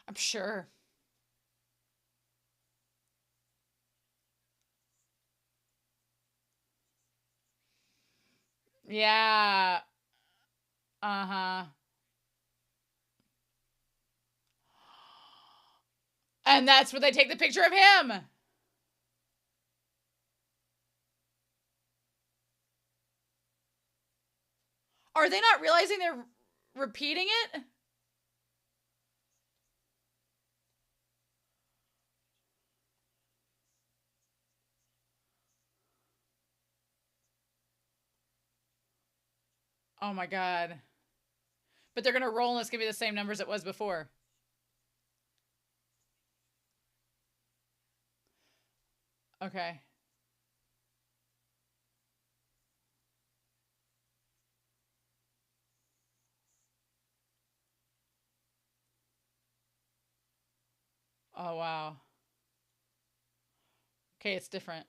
Speaker 1: I'm sure. Yeah. Uh-huh. And that's where they take the picture of him. Are they not realizing they're repeating it? Oh my God. But they're going to roll and it's going to be the same numbers it was before. Okay. Oh, wow. Okay, it's different.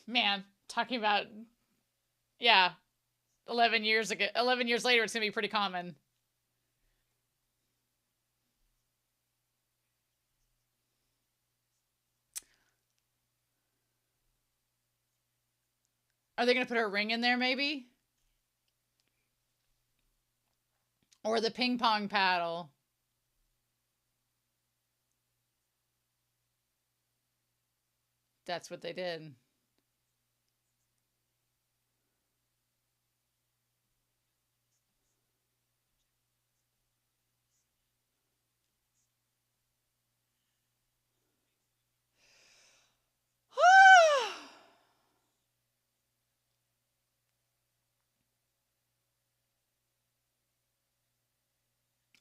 Speaker 1: Man, talking about, yeah, 11 years ago, 11 years later, it's going to be pretty common. Are they going to put a ring in there, maybe? Or the ping pong paddle? That's what they did.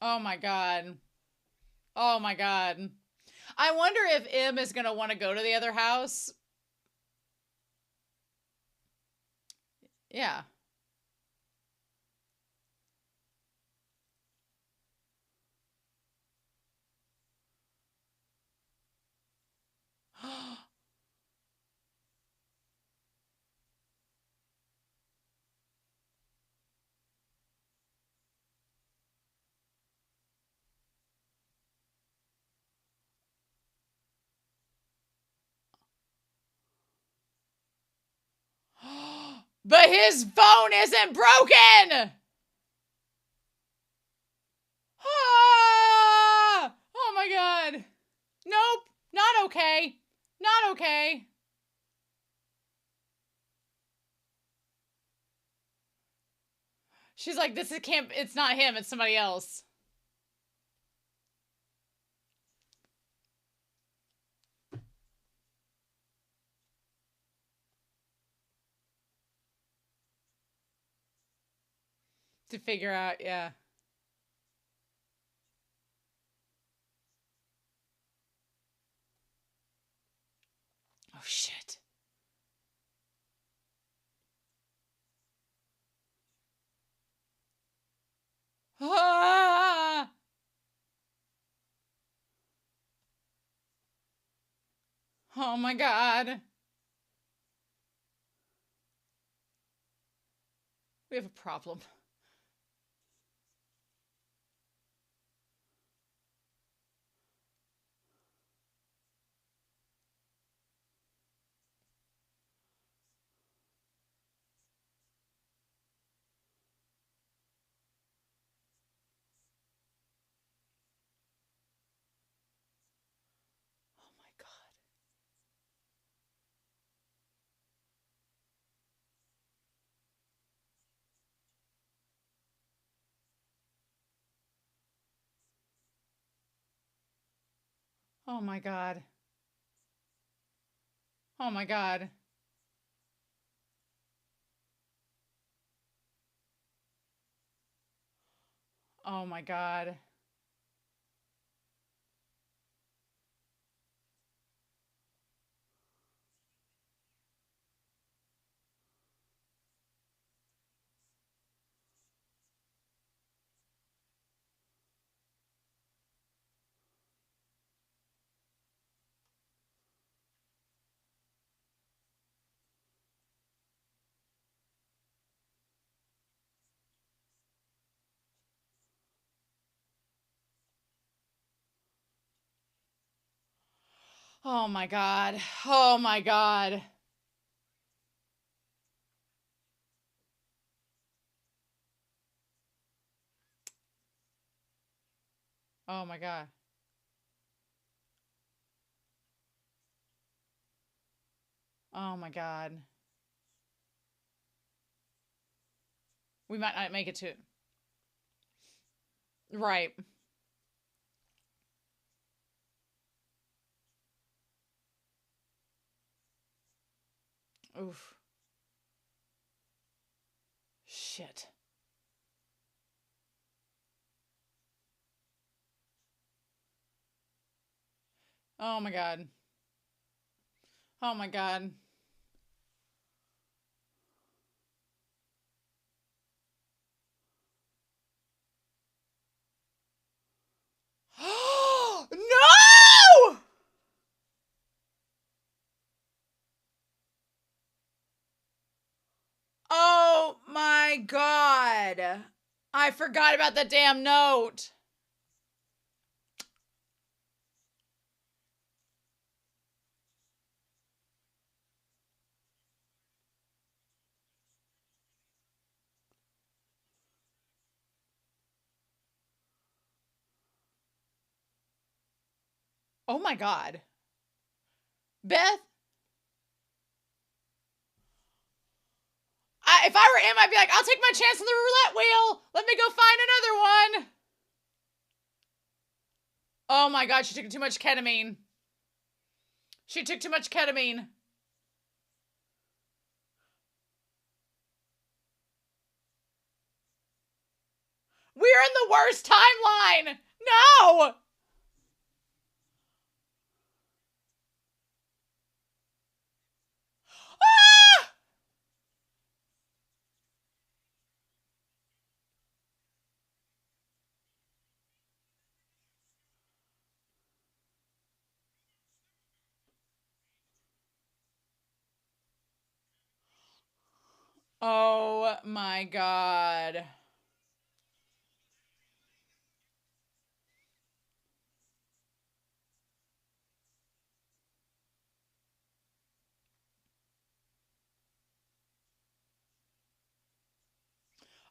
Speaker 1: Oh my God. Oh my God. I wonder if M is going to want to go to the other house. Yeah. But his phone isn't broken! Ah! Oh my God. Nope. Not okay. Not okay. She's like, this is can't, it's not him, it's somebody else. To figure out, yeah. Oh shit. Ah! Oh my God. We have a problem. Oh my God. Oh my God. Oh my God. Oh my God. Oh my God. Oh my God. Oh my God. Oh my God. We might not make it to. Right. Oof. Shit. Oh my God. Oh my God. No! Oh my God. I forgot about the damn note. Oh my God. Beth, If I were him, I'd be like, I'll take my chance on the roulette wheel. Let me go find another one. Oh my God, she took too much ketamine. She took too much ketamine. We're in the worst timeline. No. Ah! Oh my God.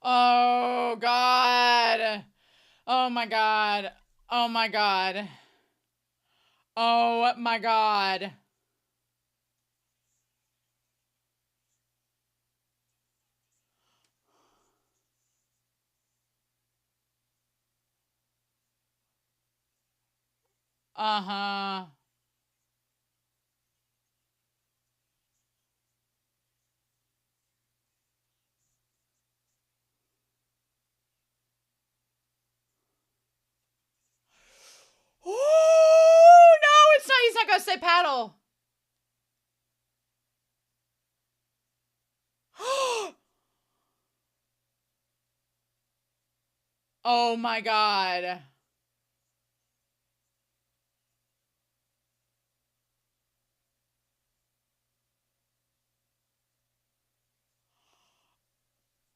Speaker 1: Oh God. Oh my God. Oh my God. Oh my God. Uh-huh. Oh no, it's not. He's not gonna say paddle. Oh my God.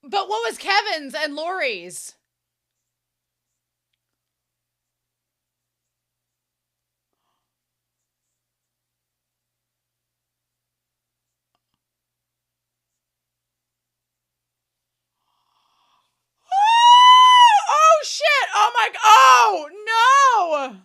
Speaker 1: But what was Kevin's and Lori's? Oh shit! Oh my! Oh no!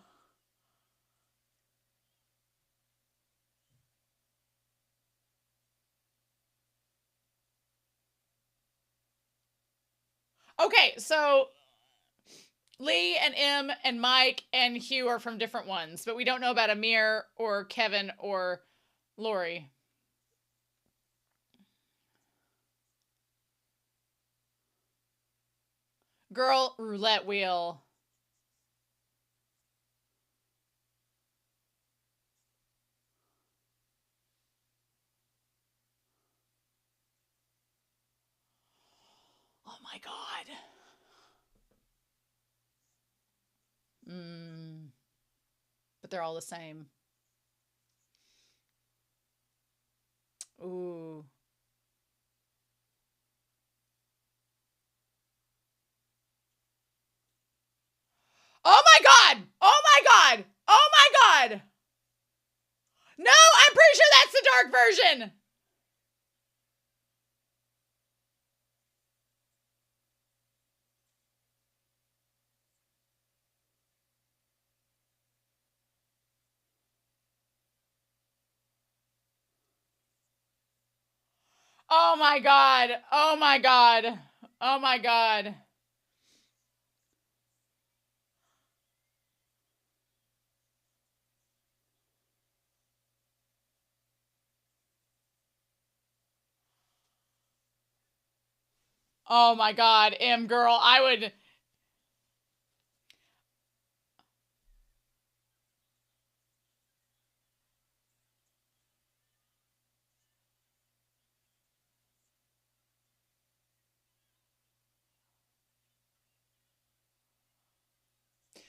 Speaker 1: Okay, so Lee and M and Mike and Hugh are from different ones, but we don't know about Amir or Kevin or Lori. Girl, roulette wheel. Oh my God. But they're all the same. Ooh. Oh my God! Oh my God! Oh my God! No, I'm pretty sure that's the dark version. Oh my God. Oh my God. Oh my God. Oh my God. M girl, I would.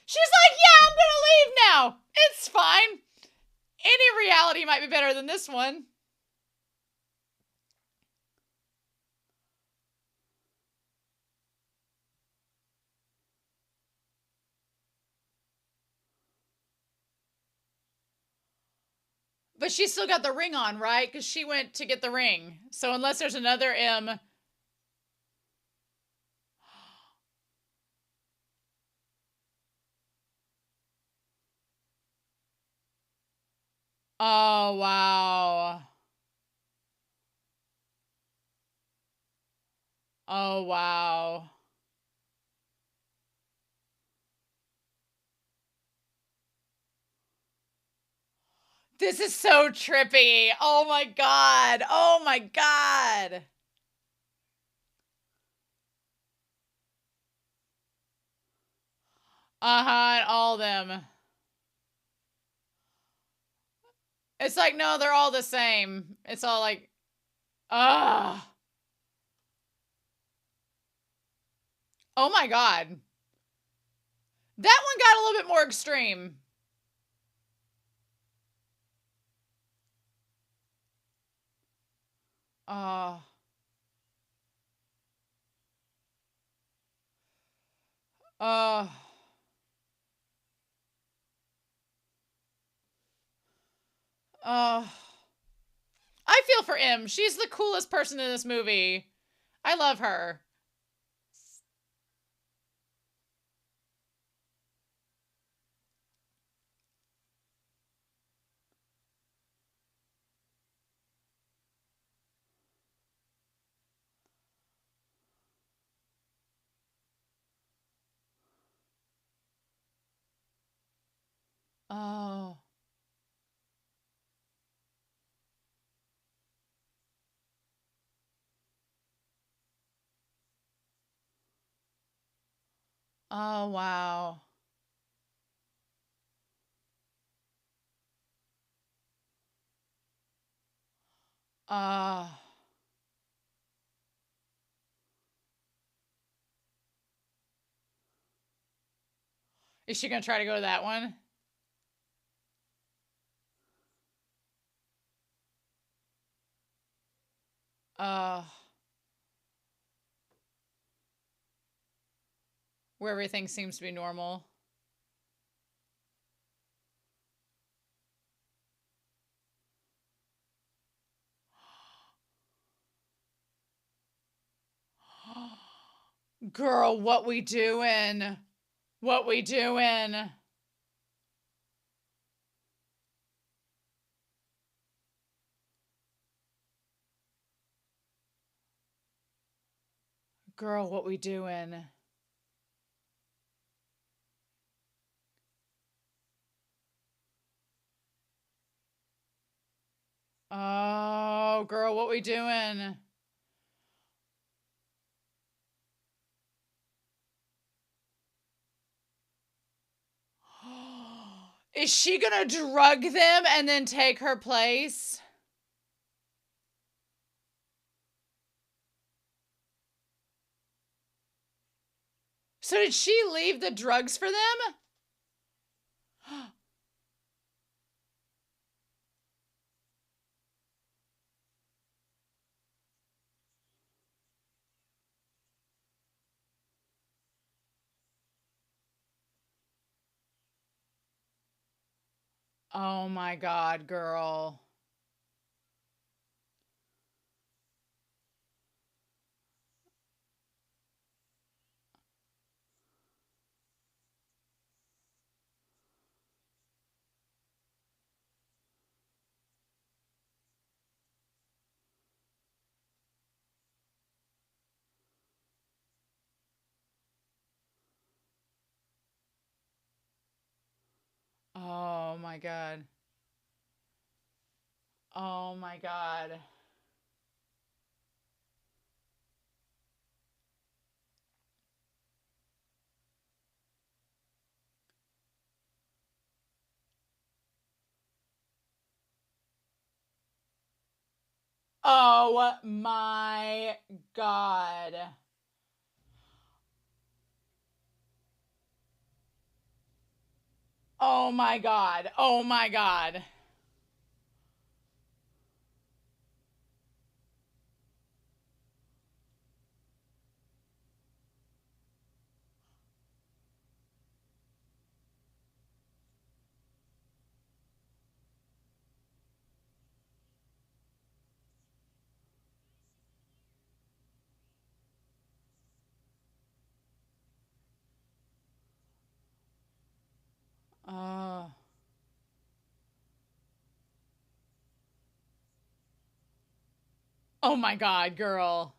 Speaker 1: She's like, yeah, I'm gonna leave now. It's fine. Any reality might be better than this one. But she still got the ring on, right? Because she went to get the ring. So unless there's another M. Oh, wow. Oh, wow. This is so trippy. Oh my God. Oh my God. Uh-huh, all them. It's like, no, they're all the same. It's all like, ugh. Oh my God. That one got a little bit more extreme. Oh. Oh. Oh. I feel for Em. She's the coolest person in this movie. I love her. Oh. Oh, wow. Uh, is she gonna try to go to that one? Uh, where everything seems to be normal. Girl, what we doing? What we doing? Girl, what we doing? Oh, girl, what we doing? Is she gonna drug them and then take her place? So did she leave the drugs for them? Oh my God, girl. Oh my God. Oh my God. Oh my God. Oh my God. Oh my God. Oh. Oh my God, girl.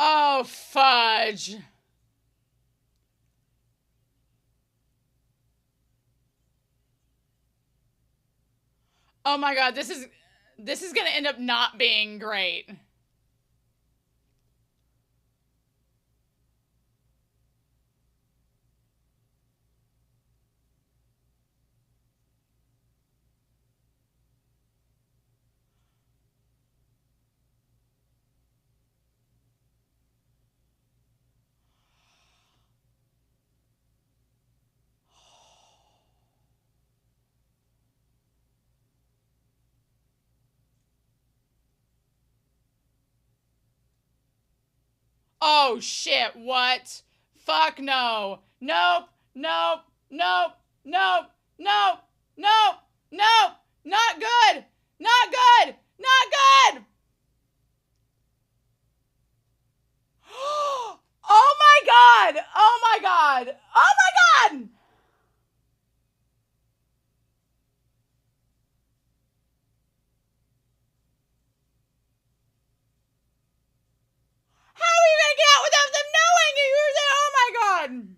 Speaker 1: Oh, fudge. Oh my god, this is gonna end up not being great. Oh shit, what? Fuck no. Nope, nope, nope, nope, nope, nope, nope. Not good. Not good. Not good. Oh my god. Oh my god. Oh my god. How are you gonna get out without them knowing you were there? Oh my god.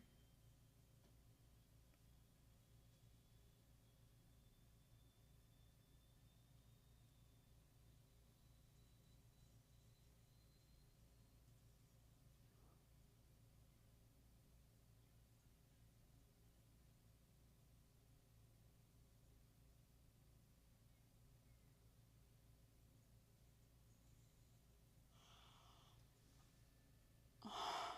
Speaker 1: Ah!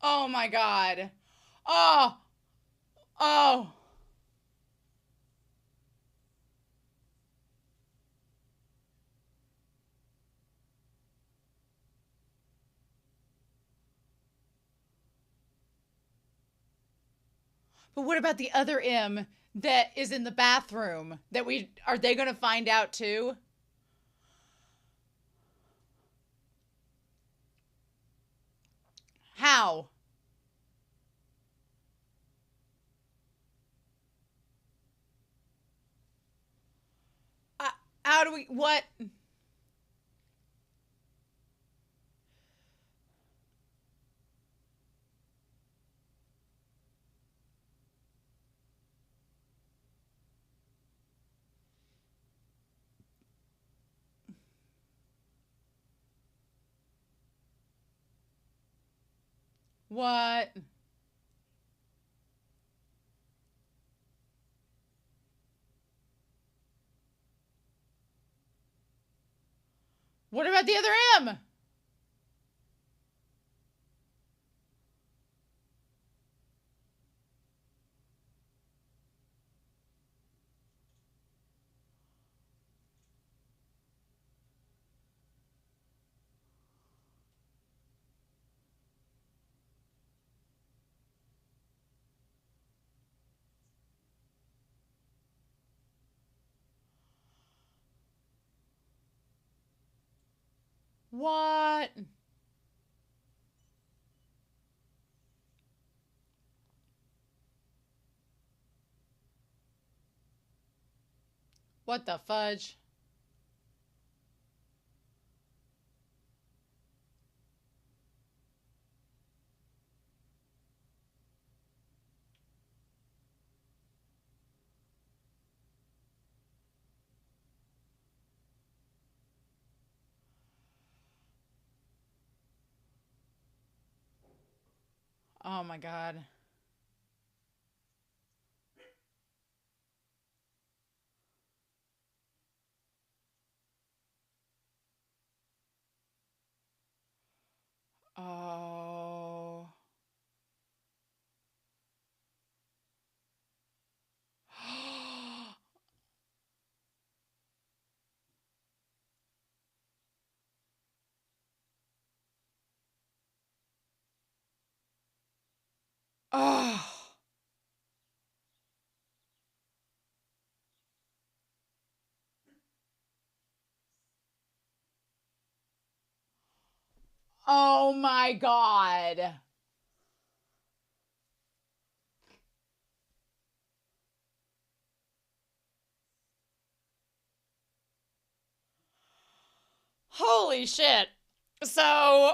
Speaker 1: Oh my god. Oh. Oh. But what about the other M that is in the bathroom that we are they going to find out too? How? Uh, how do we what? What? What about the other M? What? What the fudge? Oh my god. Oh. Oh my God. Holy shit. So,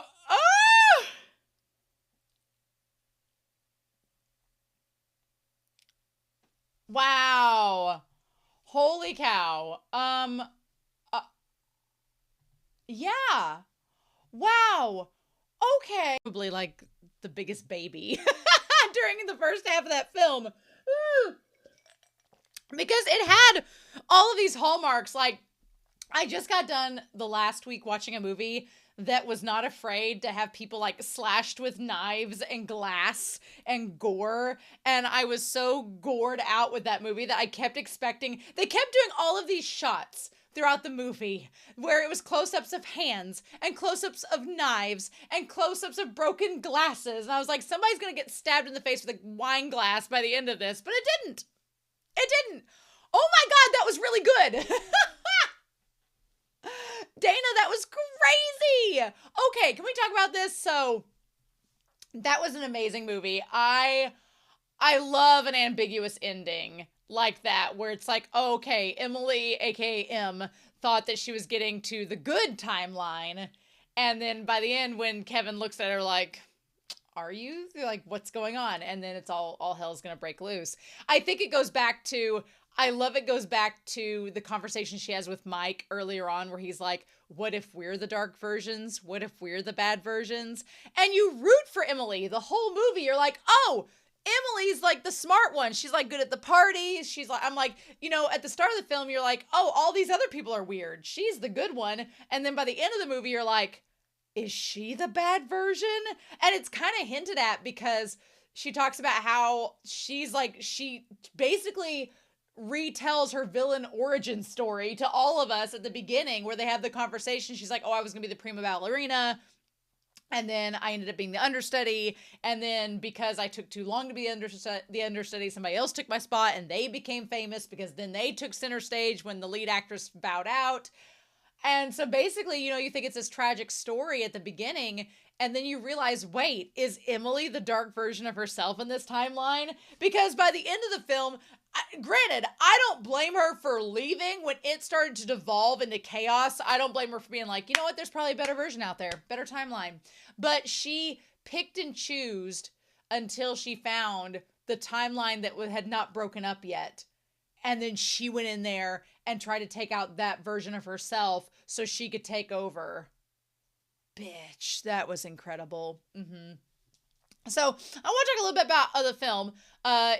Speaker 1: wow. Holy cow. Uh, yeah. Wow. Okay. Probably like the biggest baby during the first half of that film. Because it had all of these hallmarks. Like, I just got done the last week watching a movie that was not afraid to have people like slashed with knives and glass and gore. And I was so gored out with that movie that I kept expecting. They kept doing all of these shots throughout the movie where it was close-ups of hands and close-ups of knives and close-ups of broken glasses. And I was like, somebody's gonna get stabbed in the face with a wine glass by the end of this, but it didn't. It didn't. Oh my God, that was really good. Dana, that was crazy. Okay, can we talk about this? So, that was an amazing movie. I love an ambiguous ending like that where it's like, oh, okay, Emily, aka M, thought that she was getting to the good timeline, and then by the end when Kevin looks at her like, are you? Like, what's going on? And then it's all hell's gonna break loose. I think it goes back to, I love it goes back to the conversation she has with Mike earlier on where he's like, what if we're the dark versions? What if we're the bad versions? And you root for Emily the whole movie. You're like, oh, Emily's like the smart one. She's like good at the parties. She's like, I'm like, you know, at the start of the film, you're like, oh, all these other people are weird. She's the good one. And then by the end of the movie, you're like, is she the bad version? And it's kind of hinted at because she talks about how she's like, she basically retells her villain origin story to all of us at the beginning where they have the conversation. She's like, oh, I was going to be the prima ballerina. And then I ended up being the understudy. And then because I took too long to be the understudy, somebody else took my spot and they became famous because then they took center stage when the lead actress bowed out. And so basically, you know, you think it's this tragic story at the beginning, and then you realize, wait, is Emily the dark version of herself in this timeline? Because by the end of the film, granted, I don't blame her for leaving when it started to devolve into chaos. I don't blame her for being like, you know what, there's probably a better version out there, better timeline. But she picked and chose until she found the timeline that had not broken up yet. And then she went in there and tried to take out that version of herself so she could take over. Bitch, that was incredible. So I want to talk a little bit about the film.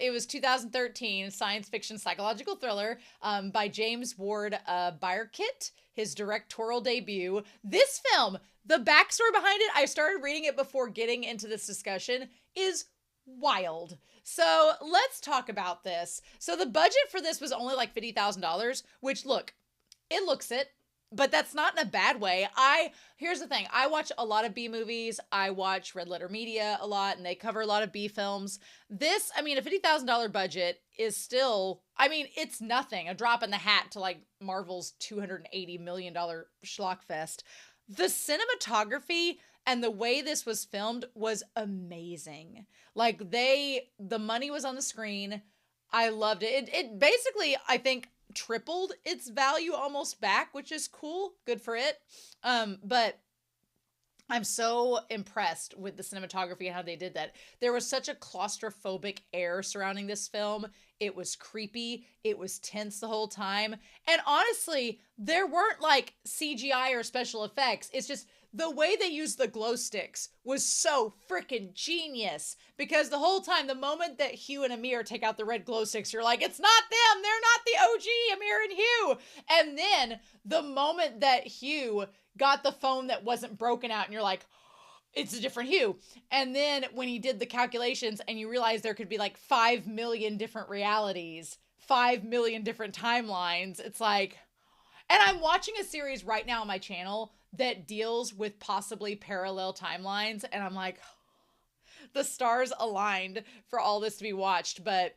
Speaker 1: It was 2013 science fiction psychological thriller by James Ward Byrkit, his directorial debut. This film, the backstory behind it, I started reading it before getting into this discussion, is wild. So let's talk about this. So the budget for this was only like $50,000, which look, it looks it, but that's not in a bad way. Here's the thing. I watch a lot of B movies. I watch Red Letter Media a lot, and they cover a lot of B films. This, I mean, a $50,000 budget is still, I mean, it's nothing. A drop in the hat to like Marvel's $280 million schlock fest. The cinematography and the way this was filmed was amazing. Like the money was on the screen. I loved it. It basically, I think, tripled its value almost back, which is cool. Good for it. But I'm so impressed with the cinematography and how they did that. There was such a claustrophobic air surrounding this film. It was creepy. It was tense the whole time. And honestly, there weren't like CGI or special effects. It's just the way they used the glow sticks was so freaking genius, because the whole time, the moment that Hugh and Amir take out the red glow sticks, you're like, it's not them. They're not the OG Amir and Hugh. And then the moment that Hugh got the phone that wasn't broken out and you're like, it's a different Hugh. And then when he did the calculations and you realize there could be like 5 million different realities, 5 million different timelines, it's like, and I'm watching a series right now on my channel that deals with possibly parallel timelines. And I'm like, the stars aligned for all this to be watched. But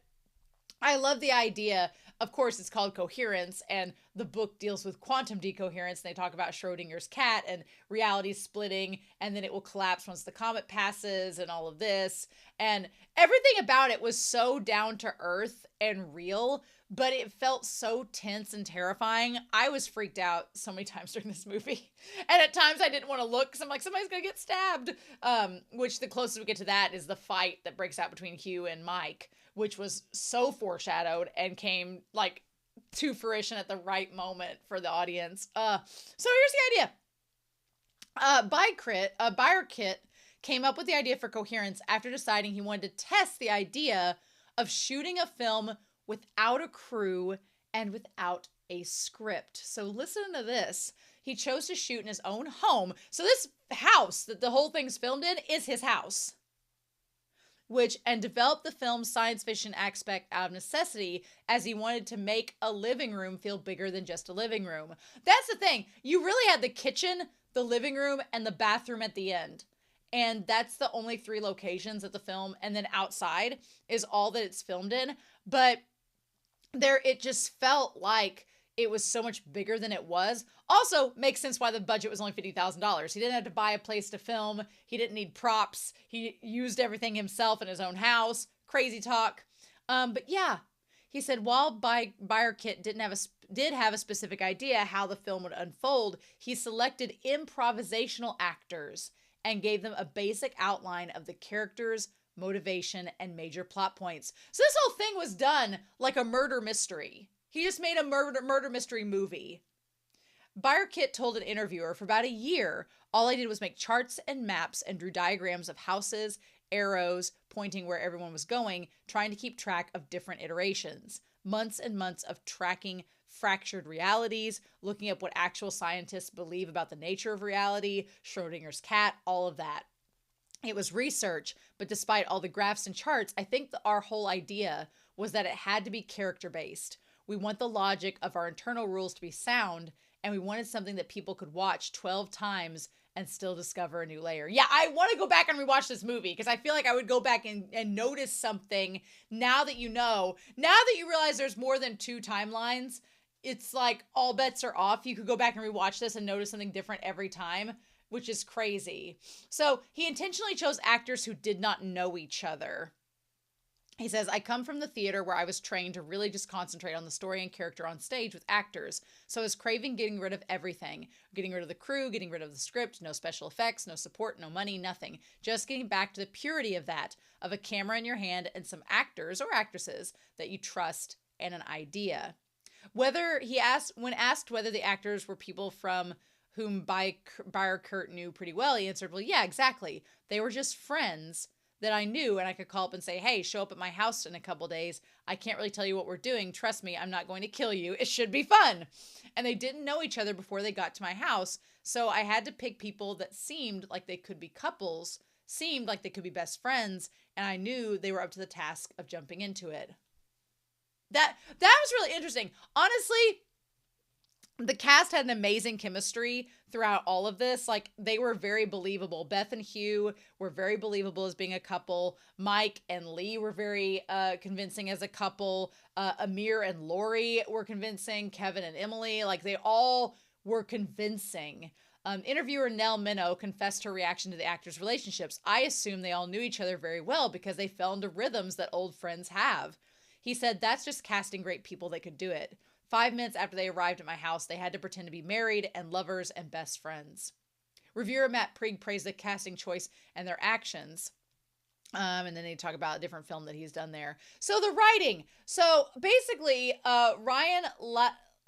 Speaker 1: I love the idea. Of course, it's called Coherence. And the book deals with quantum decoherence. And they talk about Schrodinger's cat and reality splitting, and then it will collapse once the comet passes and all of this. And everything about it was so down to earth and real, but it felt so tense and terrifying. I was freaked out so many times during this movie. And at times I didn't want to look because I'm like, somebody's going to get stabbed. Which the closest we get to that is the fight that breaks out between Hugh and Mike, which was so foreshadowed and came like to fruition at the right moment for the audience. So here's the idea. Byerkit came up with the idea for Coherence after deciding he wanted to test the idea of shooting a film without a crew and without a script. So listen to this. He chose to shoot in his own home. So this house that the whole thing's filmed in is his house. And developed the film's science fiction aspect out of necessity, as he wanted to make a living room feel bigger than just a living room. That's the thing. You really had the kitchen, the living room, and the bathroom at the end. And that's the only 3 locations of the film. And then outside is all that it's filmed in. But it just felt like it was so much bigger than it was. Also makes sense why the budget was only $50,000. He didn't have to buy a place to film. He didn't need props. He used everything himself in his own house. Crazy talk. But yeah, he said while Byerkit did have a specific idea how the film would unfold, he selected improvisational actors and gave them a basic outline of the characters, motivation, and major plot points. So this whole thing was done like a murder mystery. He just made a murder mystery movie. Byerkit told an interviewer, for about a year, all I did was make charts and maps and drew diagrams of houses, arrows, pointing where everyone was going, trying to keep track of different iterations. Months and months of tracking fractured realities, looking up what actual scientists believe about the nature of reality, Schrodinger's cat, all of that. It was research, but despite all the graphs and charts, I think our whole idea was that it had to be character-based. We want the logic of our internal rules to be sound, and we wanted something that people could watch 12 times and still discover a new layer. Yeah, I want to go back and rewatch this movie because I feel like I would go back and notice something now that you know. Now that you realize there's more than 2 timelines, it's like all bets are off. You could go back and rewatch this and notice something different every time, which is crazy. So he intentionally chose actors who did not know each other. He says, I come from the theater where I was trained to really just concentrate on the story and character on stage with actors. So I was craving getting rid of everything. Getting rid of the crew, getting rid of the script, no special effects, no support, no money, nothing. Just getting back to the purity of that, of a camera in your hand and some actors or actresses that you trust and an idea. When asked whether the actors were people from whom Byerkit knew pretty well, he answered, well, yeah, exactly. They were just friends that I knew, and I could call up and say, hey, show up at my house in a couple days. I can't really tell you what we're doing. Trust me, I'm not going to kill you. It should be fun. And they didn't know each other before they got to my house, so I had to pick people that seemed like they could be couples, seemed like they could be best friends, and I knew they were up to the task of jumping into it. That was really interesting. Honestly, the cast had an amazing chemistry throughout all of this. Like, they were very believable. Beth and Hugh were very believable as being a couple. Mike and Lee were very convincing as a couple. Amir and Lori were convincing. Kevin and Emily, like, they all were convincing. Interviewer Nell Minow confessed her reaction to the actors' relationships. I assume they all knew each other very well because they fell into rhythms that old friends have. He said, that's just casting great people that could do it. 5 minutes after they arrived at my house, they had to pretend to be married and lovers and best friends. Reviewer Matt Prigg praised the casting choice and their actions. And then they talk about a different film that he's done there. So the writing. So basically, Ryan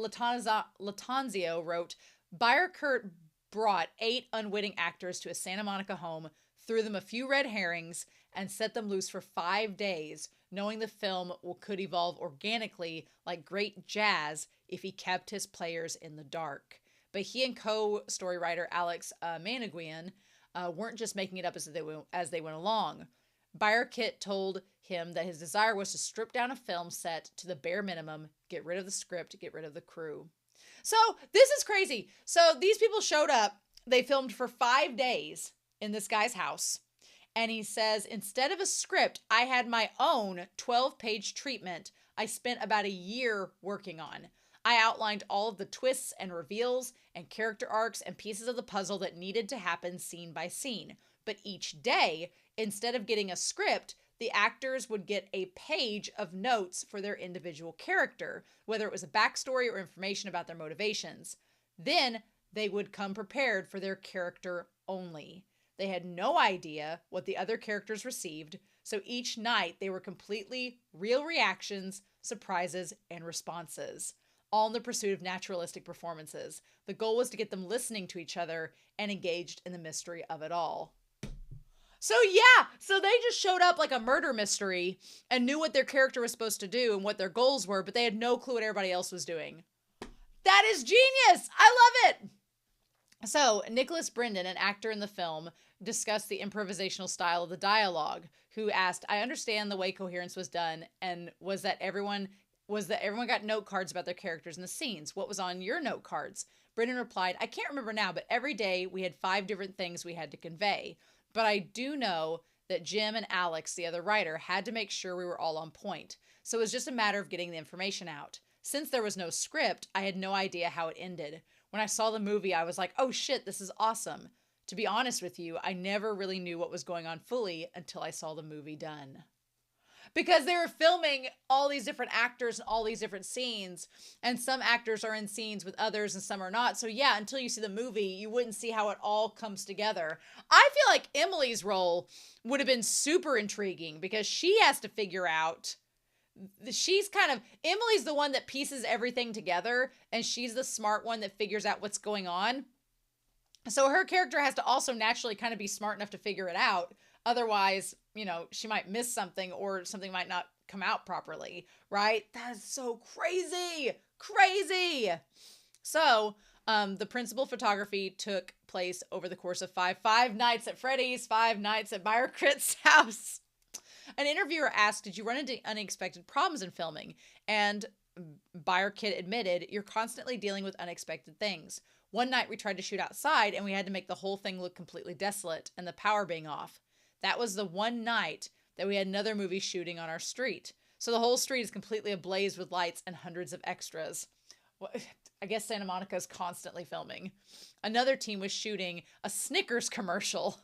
Speaker 1: Latanzio wrote, Byerkit brought 8 unwitting actors to a Santa Monica home, threw them a few red herrings, and set them loose for 5 days, knowing the film could evolve organically like great jazz if he kept his players in the dark. But he and co-story writer Alex Maniguian weren't just making it up as they went along. Byerkit told him that his desire was to strip down a film set to the bare minimum, get rid of the script, get rid of the crew. So this is crazy. So these people showed up. They filmed for 5 days in this guy's house. And he says, instead of a script, I had my own 12-page treatment I spent about a year working on. I outlined all of the twists and reveals and character arcs and pieces of the puzzle that needed to happen scene by scene. But each day, instead of getting a script, the actors would get a page of notes for their individual character, whether it was a backstory or information about their motivations. Then they would come prepared for their character only. They had no idea what the other characters received, so each night they were completely real reactions, surprises, and responses, all in the pursuit of naturalistic performances. The goal was to get them listening to each other and engaged in the mystery of it all. So yeah, so they just showed up like a murder mystery and knew what their character was supposed to do and what their goals were, but they had no clue what everybody else was doing. That is genius! I love it! So, Nicholas Brendan, an actor in the film, discussed the improvisational style of the dialogue, who asked, I understand the way Coherence was done, and was that everyone got note cards about their characters in the scenes. What was on your note cards? Brendan replied, I can't remember now, but every day we had 5 different things we had to convey. But I do know that Jim and Alex, the other writer, had to make sure we were all on point. So it was just a matter of getting the information out. Since there was no script, I had no idea how it ended. When I saw the movie, I was like, oh shit, this is awesome. To be honest with you, I never really knew what was going on fully until I saw the movie done. Because they were filming all these different actors and all these different scenes, and some actors are in scenes with others and some are not. So yeah, until you see the movie, you wouldn't see how it all comes together. I feel like Emily's role would have been super intriguing because she has to figure out, Emily's the one that pieces everything together, and she's the smart one that figures out what's going on. So her character has to also naturally kind of be smart enough to figure it out. Otherwise, she might miss something or something might not come out properly, right? That is so crazy. Crazy. So, the principal photography took place over the course of five nights at Freddy's, 5 nights at Byron Critt's house. An interviewer asked, did you run into unexpected problems in filming? And Byron Kid admitted, you're constantly dealing with unexpected things. One night we tried to shoot outside and we had to make the whole thing look completely desolate and the power being off. That was the one night that we had another movie shooting on our street. So the whole street is completely ablaze with lights and hundreds of extras. Well, I guess Santa Monica is constantly filming. Another team was shooting a Snickers commercial.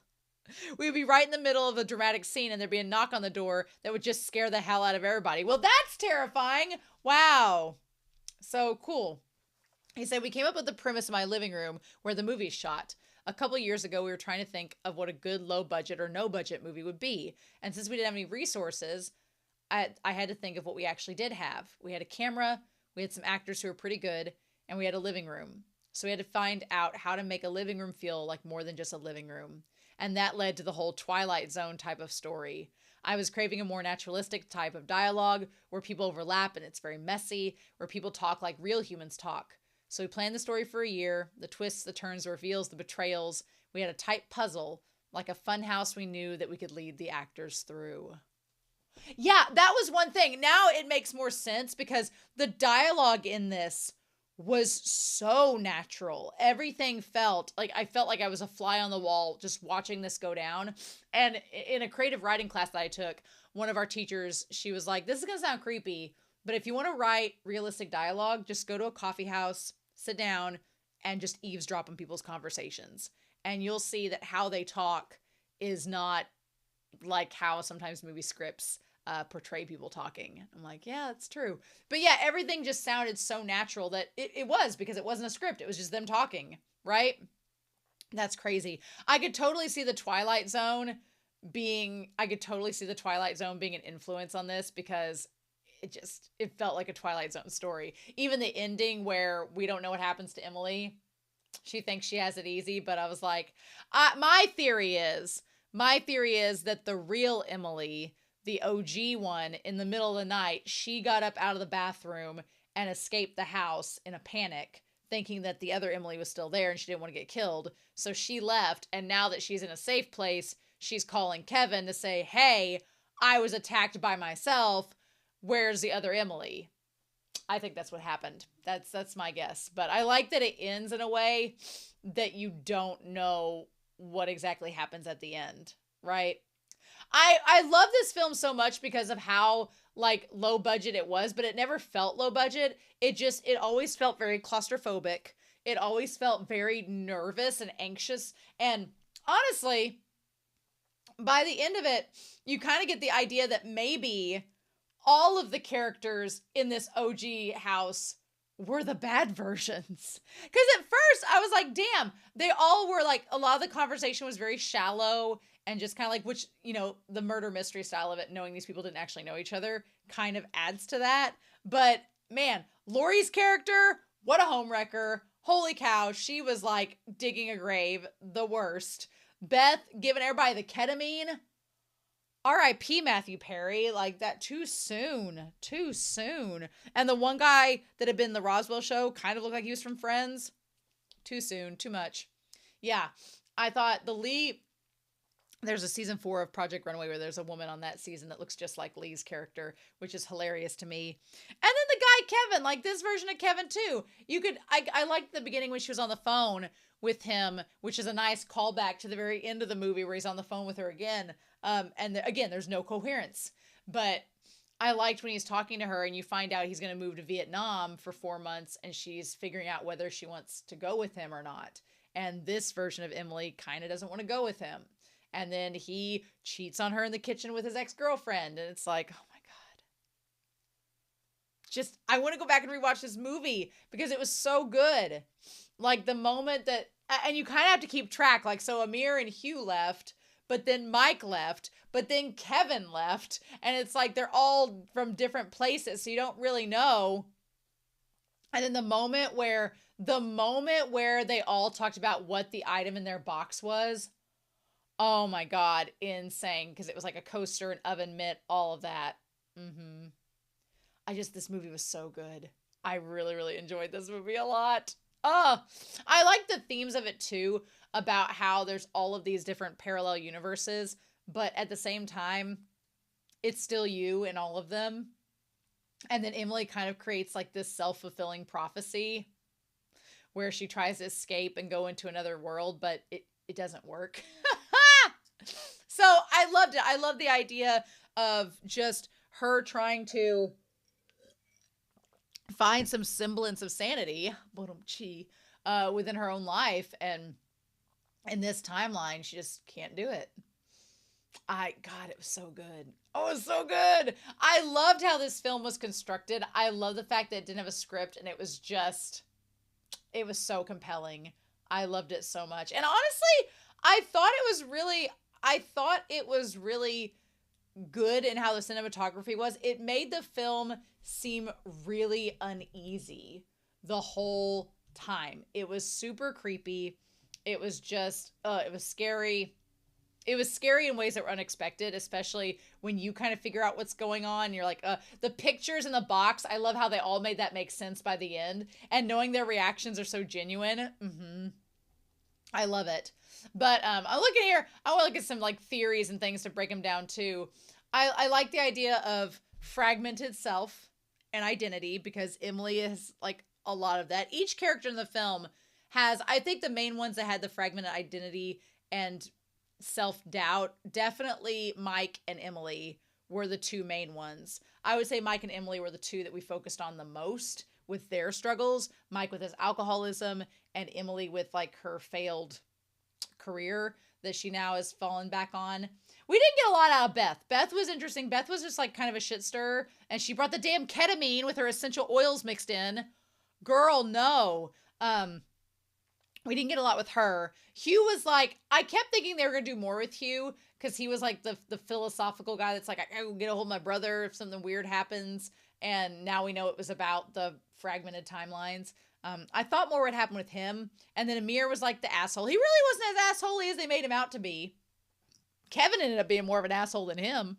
Speaker 1: We would be right in the middle of a dramatic scene and there'd be a knock on the door that would just scare the hell out of everybody. Well, that's terrifying. Wow. So cool. He said, we came up with the premise of my living room where the movie's shot. A couple years ago, we were trying to think of what a good low budget or no budget movie would be. And since we didn't have any resources, I had to think of what we actually did have. We had a camera, we had some actors who were pretty good, and we had a living room. So we had to find out how to make a living room feel like more than just a living room. And that led to the whole Twilight Zone type of story. I was craving a more naturalistic type of dialogue where people overlap and it's very messy, where people talk like real humans talk. So we planned the story for a year, the twists, the turns, the reveals, the betrayals. We had a tight puzzle, like a fun house we knew that we could lead the actors through. Yeah, that was one thing. Now it makes more sense because the dialogue in this was so natural. Everything felt like I was a fly on the wall just watching this go down. And in a creative writing class that I took, one of our teachers, she was like, this is going to sound creepy, but if you want to write realistic dialogue, just go to a coffee house, sit down, and just eavesdrop on people's conversations. And you'll see that how they talk is not like how sometimes movie scripts portray people talking. I'm like, yeah, that's true. But yeah, everything just sounded so natural that it was, because it wasn't a script. It was just them talking, right? That's crazy. I could totally see the Twilight Zone being an influence on this, because it felt like a Twilight Zone story. Even the ending where we don't know what happens to Emily. She thinks she has it easy, but I was like, my theory is that the real Emily, the OG one, in the middle of the night, she got up out of the bathroom and escaped the house in a panic, thinking that the other Emily was still there and she didn't want to get killed. So she left, and now that she's in a safe place, she's calling Kevin to say, hey, I was attacked by myself. Where's the other Emily? I think that's what happened. That's my guess. But I like that it ends in a way that you don't know what exactly happens at the end, right? I love this film so much because of how like low budget it was, but it never felt low budget. It always felt very claustrophobic. It always felt very nervous and anxious. And honestly, by the end of it, you kind of get the idea that maybe all of the characters in this OG house were the bad versions. Because at first I was like, damn, they all were like, a lot of the conversation was very shallow and just kind of like, which, you know, the murder mystery style of it, knowing these people didn't actually know each other, kind of adds to that. But man, Lori's character, what a homewrecker. Holy cow, she was like digging a grave, the worst. Beth giving everybody the ketamine. R.I.P. Matthew Perry, like that too soon. And the one guy that had been in the Roswell show kind of looked like he was from Friends. Too soon, too much. Yeah, I thought the lead, there's a season 4 of Project Runway where there's a woman on that season that looks just like Lee's character, which is hilarious to me. And then the guy Kevin, like this version of Kevin too. I liked the beginning when she was on the phone with him, which is a nice callback to the very end of the movie where he's on the phone with her again. Again, there's no coherence, but I liked when he's talking to her and you find out he's going to move to Vietnam for 4 months and she's figuring out whether she wants to go with him or not. And this version of Emily kind of doesn't want to go with him. And then he cheats on her in the kitchen with his ex-girlfriend. And it's like, oh my God. Just, I want to go back and rewatch this movie because it was so good. Like the moment that, and you kind of have to keep track. Like, so Amir and Hugh left, but then Mike left, but then Kevin left. And it's like, they're all from different places. So you don't really know. And then the moment where they all talked about what the item in their box was, oh my God, insane. Because it was like a coaster, an oven mitt, all of that. This movie was so good. I really, really enjoyed this movie a lot. Oh, I like the themes of it too, about how there's all of these different parallel universes, but at the same time, it's still you in all of them. And then Emily kind of creates like this self-fulfilling prophecy where she tries to escape and go into another world, but it doesn't work. So I loved it. I love the idea of just her trying to find some semblance of sanity within her own life. And in this timeline, she just can't do it. God, it was so good. Oh, it was so good. I loved how this film was constructed. I love the fact that it didn't have a script and it was so compelling. I loved it so much. And honestly, I thought it was really good in how the cinematography was. It made the film seem really uneasy the whole time. It was super creepy. It was just, it was scary. It was scary in ways that were unexpected, especially when you kind of figure out what's going on. You're like, the pictures in the box, I love how they all made that make sense by the end. And knowing their reactions are so genuine. I love it. But I'm looking here. I want to look at some like theories and things to break them down too. I like the idea of fragmented self and identity because Emily is like a lot of that. Each character in the film has, I think the main ones that had the fragmented identity and self-doubt, definitely Mike and Emily were the two main ones. I would say Mike and Emily were the two that we focused on the most with their struggles. Mike with his alcoholism and Emily with like her failed career that she now has fallen back on. We didn't get a lot out of Beth. Beth was interesting. Beth was just like kind of a shit stirrer, and she brought the damn ketamine with her essential oils mixed in. Girl, no. We didn't get a lot with her. Hugh was like, I kept thinking they were going to do more with Hugh because he was like the philosophical guy that's like, I gotta get a hold of my brother if something weird happens. And now we know it was about the fragmented timelines. I thought more would happen with him. And then Amir was like the asshole. He really wasn't as assholey as they made him out to be. Kevin ended up being more of an asshole than him.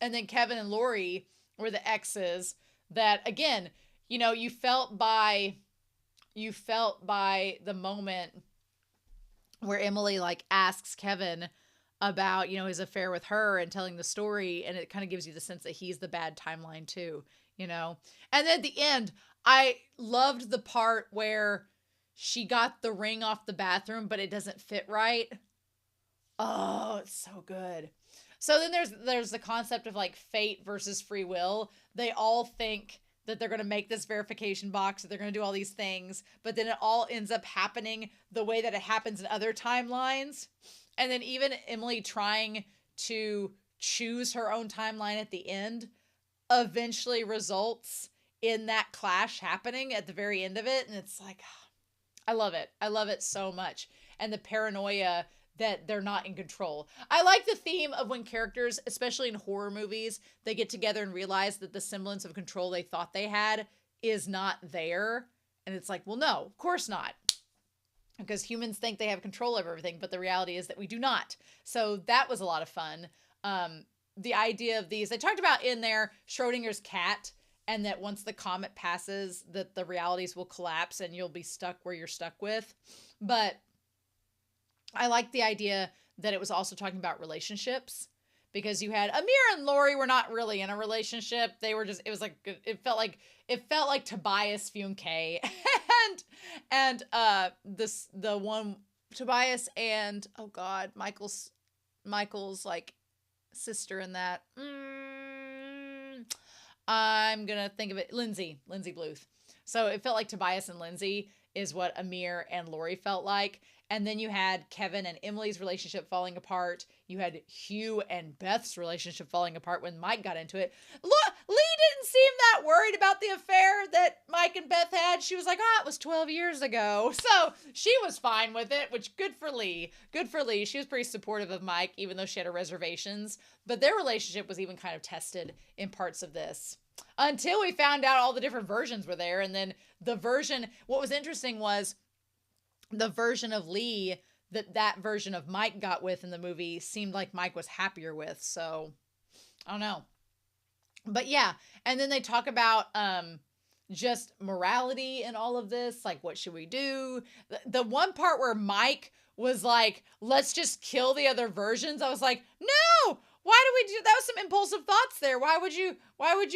Speaker 1: And then Kevin and Lori were the exes that, again, you know, you felt by the moment where Emily like asks Kevin about, you know, his affair with her and telling the story. And it kind of gives you the sense that he's the bad timeline too, you know? And then at the end, I loved the part where she got the ring off the bathroom, but it doesn't fit right. Oh, it's so good. So then there's the concept of like fate versus free will. They all think that they're going to make this verification box, that they're going to do all these things, but then it all ends up happening the way that it happens in other timelines. And then even Emily trying to choose her own timeline at the end eventually results in that clash happening at the very end of it. And it's like, I love it. I love it so much. And the paranoia that they're not in control. I like the theme of when characters, especially in horror movies, they get together and realize that the semblance of control they thought they had is not there. And it's like, well, no, of course not. Because humans think they have control over everything, but the reality is that we do not. So that was a lot of fun. The idea of these, they talked about in there Schrodinger's cat, and that once the comet passes, that the realities will collapse and you'll be stuck where you're stuck with. But I like the idea that it was also talking about relationships, because you had Amir and Lori were not really in a relationship. They were just, it felt like Tobias Funke and the one Tobias and, oh God, Michael's like sister in that. I'm going to think of it. Lindsay Bluth. So it felt like Tobias and Lindsay is what Amir and Lori felt like. And then you had Kevin and Emily's relationship falling apart. You had Hugh and Beth's relationship falling apart when Mike got into it. Look, Lee didn't seem that worried about the affair that Mike and Beth had. She was like, it was 12 years ago. So she was fine with it, which good for Lee. Good for Lee. She was pretty supportive of Mike, even though she had her reservations. But their relationship was even kind of tested in parts of this. Until we found out all the different versions were there. And then what was interesting was the version of Lee that version of Mike got with in the movie seemed like Mike was happier with. So I don't know. But yeah. And then they talk about just morality and all of this. Like, what should we do? The one part where Mike was like, let's just kill the other versions. I was like, no, why do we do that? Was some impulsive thoughts there. Why would you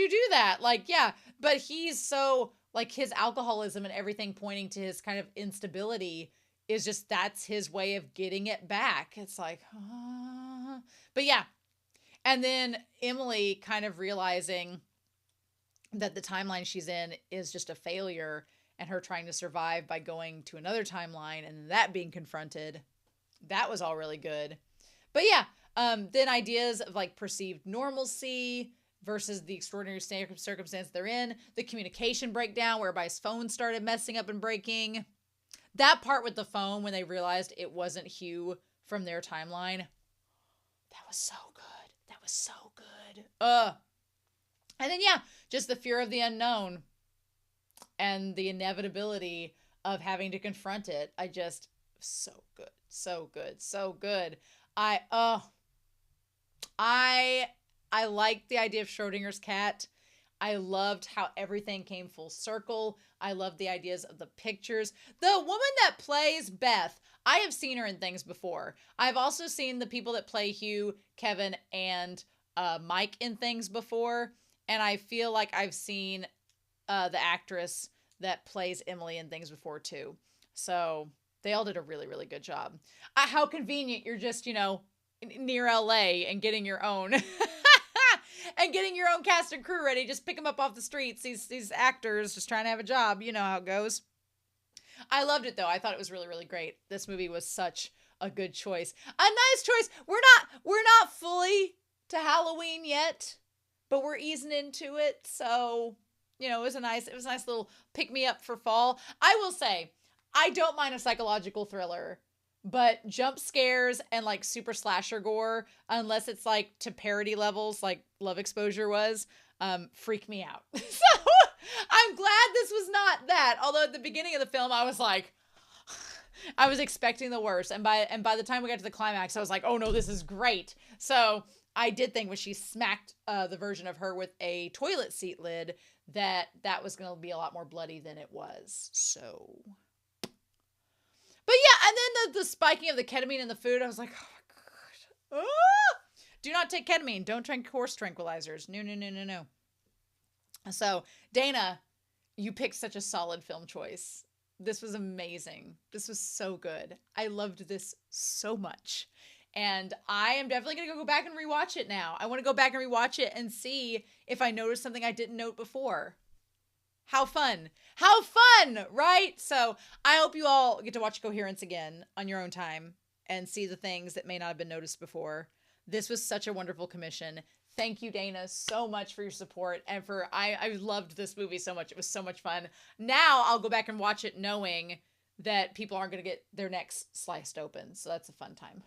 Speaker 1: do that? Like, yeah, but he's so like his alcoholism and everything pointing to his kind of instability is just, that's his way of getting it back. It's like, but yeah. And then Emily kind of realizing that the timeline she's in is just a failure and her trying to survive by going to another timeline and that being confronted. That was all really good. But yeah, then ideas of like perceived normalcy versus the extraordinary circumstance they're in, the communication breakdown whereby his phone started messing up and breaking. That part with the phone when they realized it wasn't Hugh from their timeline. That was so good. That was so good. And then yeah, just the fear of the unknown and the inevitability of having to confront it. So good. So good. So good. I liked the idea of Schrodinger's cat. I loved how everything came full circle. I loved the ideas of the pictures. The woman that plays Beth, I have seen her in things before. I've also seen the people that play Hugh, Kevin, and Mike in things before. And I feel like I've seen the actress that plays Emily in things before too. So they all did a really, really good job. How convenient you're just, near LA and getting your own and getting your own cast and crew ready. Just pick them up off the streets. These actors just trying to have a job. You know how it goes. I loved it though. I thought it was really, really great. This movie was such a good choice. A nice choice. We're not fully to Halloween yet, but we're easing into it. So, it was a nice little pick me up for fall. I will say, I don't mind a psychological thriller, but jump scares and like super slasher gore, unless it's like to parody levels like Love Exposure was, freak me out. So I'm glad this was not that. Although at the beginning of the film, I was like, I was expecting the worst. And by the time we got to the climax, I was like, oh no, this is great. So I did think when she smacked the version of her with a toilet seat lid, that was going to be a lot more bloody than it was. So... But yeah, and then the spiking of the ketamine in the food, I was like, oh my God. Ah! Do not take ketamine. Don't drink horse tranquilizers. No. So, Dana, you picked such a solid film choice. This was amazing. This was so good. I loved this so much. And I am definitely going to go back and rewatch it now. I want to go back and rewatch it and see if I noticed something I didn't note before. How fun. How fun, right? So I hope you all get to watch Coherence again on your own time and see the things that may not have been noticed before. This was such a wonderful commission. Thank you, Dana, so much for your support and for I loved this movie so much. It was so much fun. Now I'll go back and watch it knowing that people aren't going to get their necks sliced open. So that's a fun time.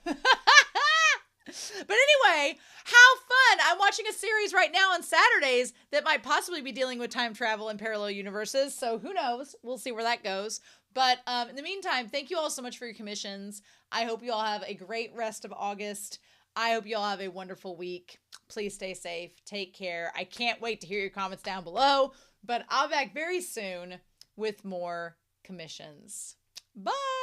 Speaker 1: But anyway, how fun. I'm watching a series right now on Saturdays that might possibly be dealing with time travel and parallel universes. So who knows? We'll see where that goes. But in the meantime, thank you all so much for your commissions. I hope you all have a great rest of August. I hope you all have a wonderful week. Please stay safe. Take care. I can't wait to hear your comments down below. But I'll be back very soon with more commissions. Bye.